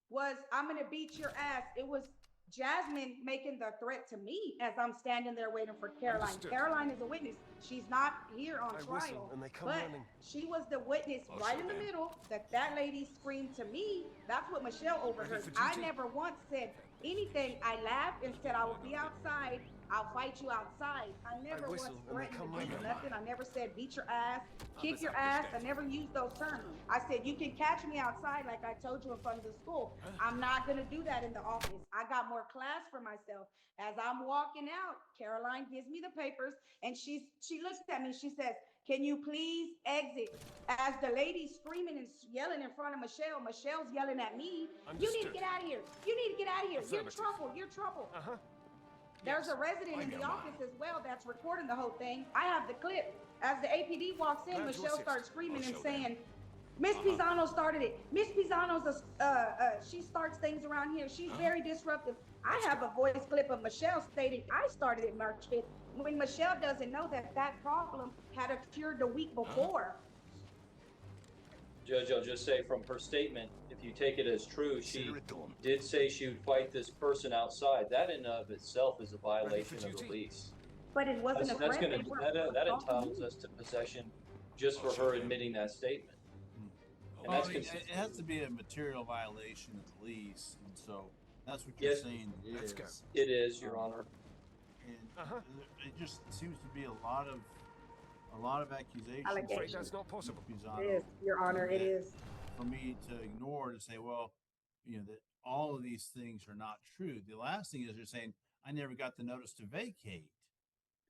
was, I'm gonna beat your ass. It was Jasmine making the threat to me as I'm standing there waiting for Caroline. Understood. Caroline is a witness. She's not here on I trial, whistle and they come but running. she was the witness I'll right show in the them. middle that lady screamed to me. That's what Michelle overheard. for I duty? never once said anything. I laughed and said, I will be outside. I'll fight you outside. I never once whistle and they threatened come to do running. nothing. I never said beat your ass, kick was your ass. I understanding. never used those terms. I said, you can catch me outside like I told you in front of the school. I'm not going to do that in the office. I got more class for myself. As I'm walking out, Caroline gives me the papers and she looks at me. She says, can you please exit? As the lady's screaming and yelling in front of Michelle, Michelle's yelling at me. You need to Understood. get out of here. You need to get out of here. You're Affirmative. trouble. You're trouble. There's Yes. a resident in I'm the your office as well that's recording the whole thing. I have the clip. As the APD walks in, Glad to Michelle assist. starts screaming I'll and show them. saying, Miss Pisano started it. Miss Pisano's she starts things around here. She's very disruptive. I have a voice clip of Michelle stating I started it March 5th when Michelle doesn't know that that problem had occurred the week before. Judge, I'll just say from her statement, if you take it as true, she Consider it done. did say she would fight this person outside. That in and of itself is a violation of the duty? lease. But it wasn't That's a threat. gonna, They were that assaulting entitles me. us to possession just for her admitting that statement. And Well, that's I mean, consistent. it has to be a material violation of the lease, and so that's what you're Yes. saying it Let's is. go. It is, Your Honor. And it just seems to be a lot of accusations. Allegations. I'm afraid that's not possible. Pisano, It is, Your Honor, it that is. for me to ignore, to say, well, that all of these things are not true. The last thing is you're saying, I never got the notice to vacate.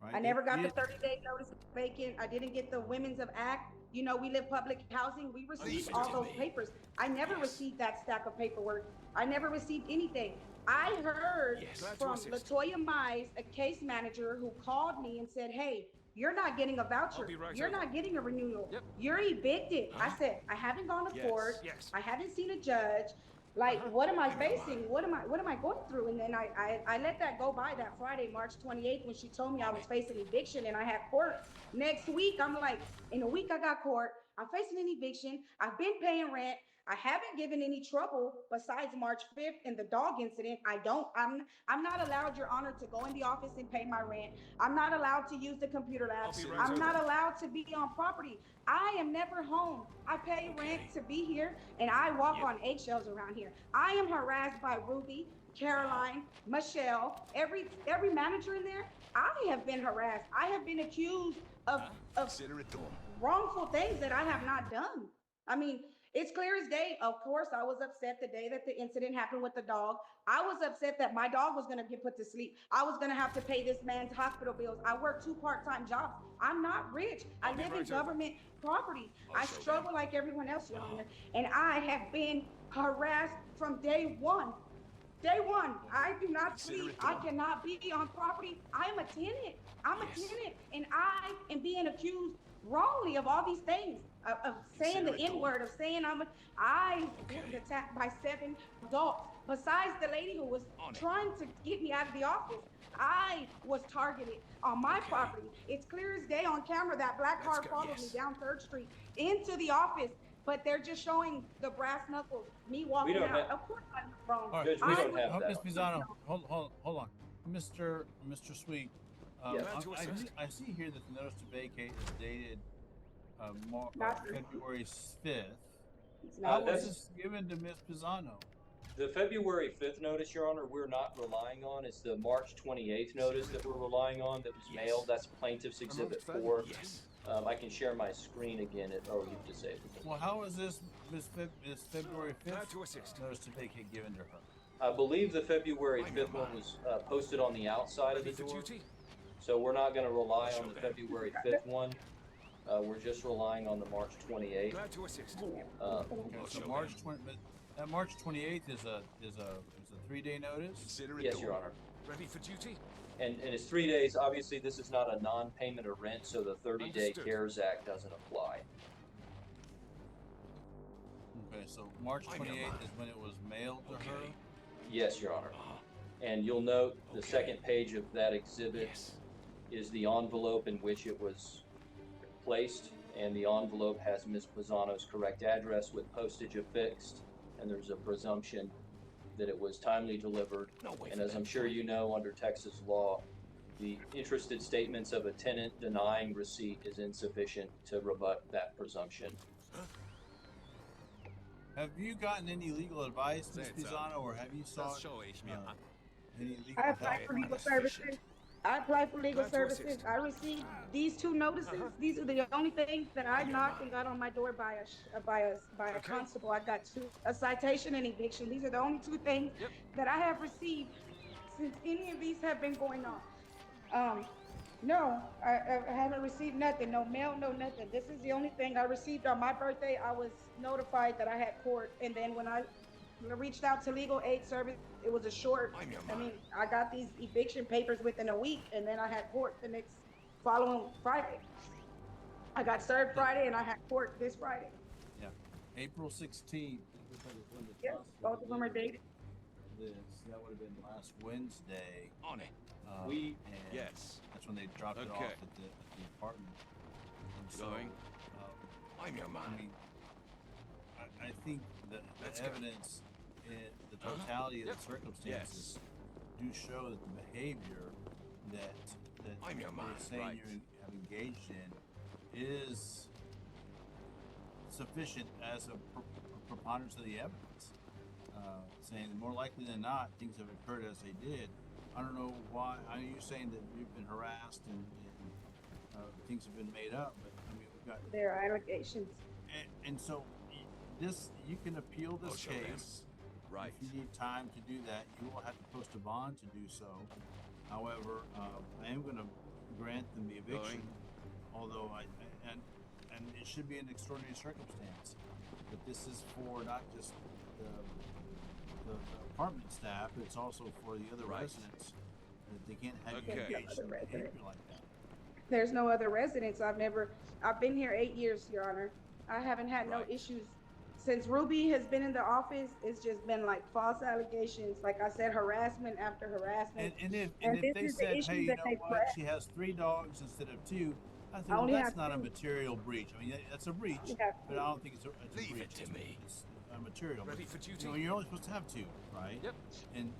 Right? I never got the You- 30-day notice vacant. I didn't get the Women's of Act. You know, we live public housing. We received all those papers. I never received that stack of paperwork. I never received anything. I heard Glad to from assist. Latoya Mize, a case manager, who called me and said, hey, you're not getting a voucher. be right You're over. not getting a renewal. Yep. You're evicted. I said, I haven't gone to Yes. court. Yes. I haven't seen a judge. Like, what am I facing? What am I going through? And then I let that go by that Friday, March 28th, when she told me I was facing eviction and I had court next week. I'm like, in a week I got court. I'm facing an eviction. I've been paying rent. I haven't given any trouble besides March 5th and the dog incident. I'm not allowed, Your Honor, to go in the office and pay my rent. I'm not allowed to use the computer lab. I'll be right I'm over. not allowed to be on property. I am never home. I pay rent to be here and I walk on eggshells around here. I am harassed by Ruby, Caroline, Michelle, every manager in there. I have been harassed. I have been accused of Consider it done. wrongful things that I have not done. I mean, it's clear as day. Of course, I was upset the day that the incident happened with the dog. I was upset that my dog was going to get put to sleep. I was going to have to pay this man's hospital bills. I work 2 part-time jobs. I'm not rich. I live in government property. I struggle like everyone else, Your Honor. And I have been harassed from day one. Day one, I do not sleep. I cannot be on property. I am a tenant. I'm a tenant. And I am being accused wrongly of all these things. Of saying the N-word, of saying I was attacked by 7 adults. Besides the lady who was trying to get me out of the office, I was targeted on my property. It's clear as day on camera that black car followed me down 3rd Street into the office, but they're just showing the brass knuckles, me walking don't out. have- Of course I'm wrong. All right, Judge, we I don't was- have that. Ms. Pisano, hold on. Mr. Sweet, Yes. I see here that the notice to vacate is dated Not for- February 5th. It's not that's- This is given to Miss Pisano. The February 5th notice, Your Honor, we're not relying on. It's the March 28th notice that we're relying on that was mailed. That's Plaintiff's Exhibit 4. Yes. I can share my screen again. You've disabled it. Well, how is this February 5th Glad to assist. notice to vacate given to her? I believe the February 5th one was posted on the outside of the Ready for door. duty? So we're not going to rely on the Show them. February 5th one. We're just relying on the March 28th. Glad to assist. Okay, show so March 20, but that March 28th is a 3-day notice. Consider it Yes, done. Your Honor. Ready for duty? And it's 3 days. Obviously, this is not a non-payment of rent, so the 30-day Understood. CARES Act doesn't apply. Okay, so March I know 28th mine. is when it was mailed to her. Okay. Yes, Your Honor. Uh-huh. And you'll note the Okay. second page of that exhibit Yes. is the envelope in which it was placed, and the envelope has Ms. Pisano's correct address with postage affixed, and there's a presumption that it was timely delivered. No way. And for as them I'm to sure find you me. know, under Texas law, the interested statements of a tenant denying receipt is insufficient to rebut that presumption. Have you gotten any legal advice, Ms. Say it, Pisano, or have you sought any legal I applied help? for legal Sufficient. services. I applied for legal Glad to services. assist. I received these 2 notices. These are the only things that I knocked and got on my door by a Okay. constable. I got a citation and eviction. These are the only 2 things Yep. that I have received since any of these have been going on. No, I haven't received nothing. No mail, no nothing. This is the only thing I received on my birthday. I was notified that I had court, and then when I reached out to legal aid service, it was a short. I'm your I mean, man. I got these eviction papers within a week, and then I had court the next following Friday. I got served Friday, and I had court this Friday. Yeah, April 16th. Looks like it's when the Yes, trust both of them are delivered dated. This that would have been last Wednesday. On it. And Yes. that's when they dropped it off Okay. at the apartment. And so, Going. I'm your I man. mean, I think the Let's go. evidence in the Uh-huh. totality of Yep. the circumstances do show that the behavior that I'm your you're man, saying right. you have engaged in is sufficient as a preponderance of the evidence, saying more likely than not things have occurred as they did. I don't know why. Are you saying that you've been harassed and things have been made up? But I mean, we've got There are allegations. and so this you can appeal I'll this show them. case. Right. If you need time to do that, you will have to post a bond to do so. However, I am going to grant them the eviction, although and it should be an extraordinary circumstance. But this is for not just the apartment staff; it's also for the other Right. residents. That they can't have you Okay. engaged in behavior like that. There's no other residents. I've been here 8 years, Your Honor. I haven't had no Right. issues. Since Ruby has been in the office, it's just been like false allegations. Like I said, harassment after harassment. And if And this they is the said, issue hey, you that know they what, press. she has 3 dogs instead of 2, I think, I well, only that's have not a 2. material breach. I mean, that's a breach, Yeah. but I don't think it's a Leave breach. it to me. It's a material Ready breach. for duty? You know, you're only supposed to have 2, right? Yep.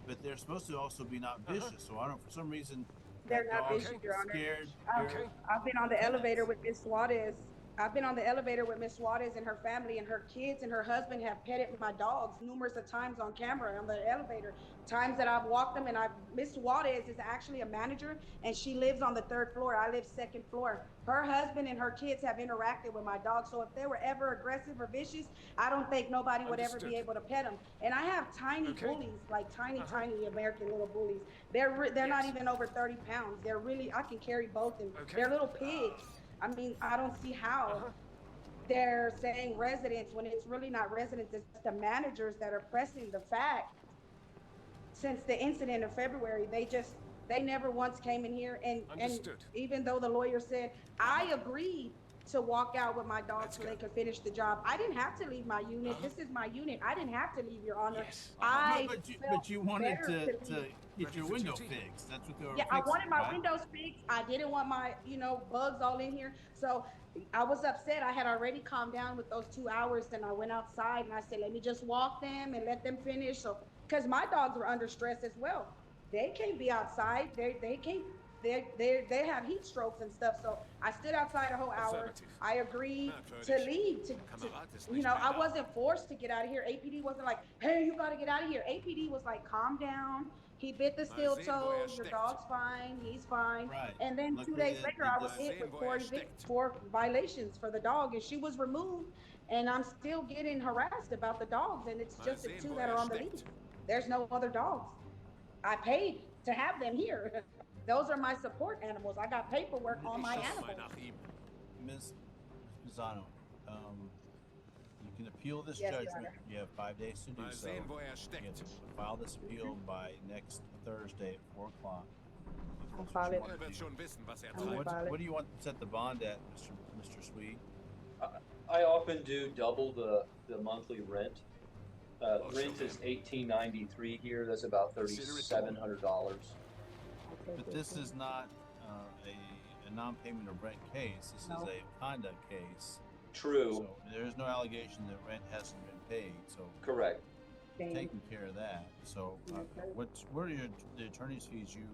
But they're supposed to also be not vicious. So I don't, for some reason, They're that not dog vicious, Your Honor. scared. Okay. your I've been on the tenants. elevator with Miss Suarez. I've been on the elevator with Miss Suarez and her family, and her kids and her husband have petted my dogs numerous of times on camera on the elevator. Times that I've walked them, and Miss Suarez is actually a manager, and she lives on the 3rd floor. I live 2nd floor. Her husband and her kids have interacted with my dogs, so if they were ever aggressive or vicious, I don't think nobody would ever Understood. be able to pet them. And I have tiny Okay. bullies, like tiny Uh-huh. American little bullies. They're not Yes. even over 30 pounds. They're really, I can carry both, and Okay. they're little pigs. I mean, I don't see how Uh-huh. they're saying residents when it's really not residents. It's the managers that are pressing the fact. Since the incident in February, they never once came in here, and Understood. even though the lawyer said I agreed to walk out with my dogs Let's so go. they could finish the job, I didn't have to leave my unit. This is my unit. I didn't have to leave, Your Honor. Yes. I but felt you wanted better to leave. get Ready your for window duty? fixed. That's what they were Yeah, I fixing, wanted my right? windows fixed. I didn't want my, bugs all in here. So I was upset. I had already calmed down with those 2 hours, and I went outside and I said, let me just walk them and let them finish. So, because my dogs were under stress as well. They can't be outside. they have heat strokes and stuff. So I stood outside a whole hour. Affirmative. I agreed to Merkwürdig. leave Kamerad ist you nicht know, mehr I da. wasn't forced to get out of here. APD wasn't like, hey, you got to get out of here. APD was like, calm down. He bit the Mal steel sehen, wo toe. Your steckt. dog's fine. He's fine. Right. And then Look 2 where days they- later, they I was just- hit Sehen, with wo four, steckt. four violations for the dog, and she was removed. And I'm still getting harassed about the dogs, and it's Mal just the sehen, 2 wo that are on the steckt. lead. There's no other dogs. I paid to have them here. Those are my support animals. I got paperwork on my Ich schau mal animals. nach ihm. Ms. Pisano, you can appeal this Yes, Your judgment. Honor. You have 5 days to do Mal so. sehen, wo You steckt. have to file this appeal by next Thursday at 4 o'clock. I'll That's what file you it. wanna Wird do. schon wissen, was I'm gonna What, file it. what do you want to set the bond at, Mr. Sweet? I often do double the monthly rent. Rent is $18.93 here. That's about $3,700. But this is not a non-payment of rent case. This No. is a conduct case. True. So there's no allegation that rent hasn't been paid. So Correct. taking care of that. So Okay. what are the attorney's fees you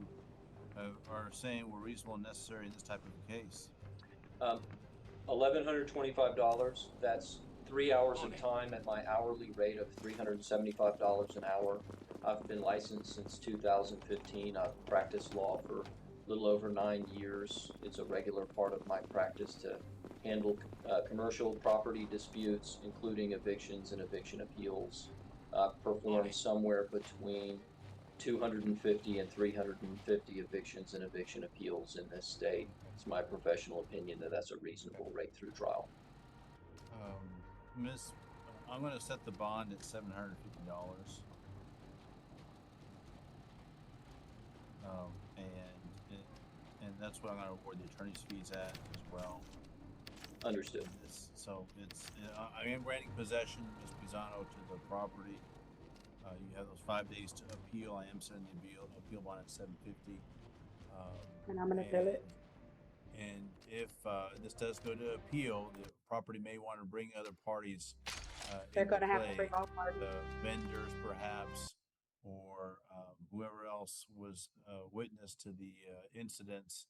are saying were reasonable and necessary in this type of a case? $1,125. That's 3 hours of time at my hourly rate of $375 an hour. I've been licensed since 2015. I've practiced law for a little over 9 years. It's a regular part of my practice to handle commercial property disputes, including evictions and eviction appeals. I've performed somewhere between 250 and 350 evictions and eviction appeals in this state. It's my professional opinion that that's a reasonable rate through trial. Miss, I'm going to set the bond at $750. And that's what I'm going to award the attorney's fees at as well. Understood. I am granting possession, Ms. Pisano, to the property. You have those 5 days to appeal. I am setting the appeal bond at $750. And I'm gonna fill it. And if this does go to appeal, the property may want to bring other parties. They're into gonna have to play, bring all parties. vendors, perhaps, or whoever else was witness to the incidents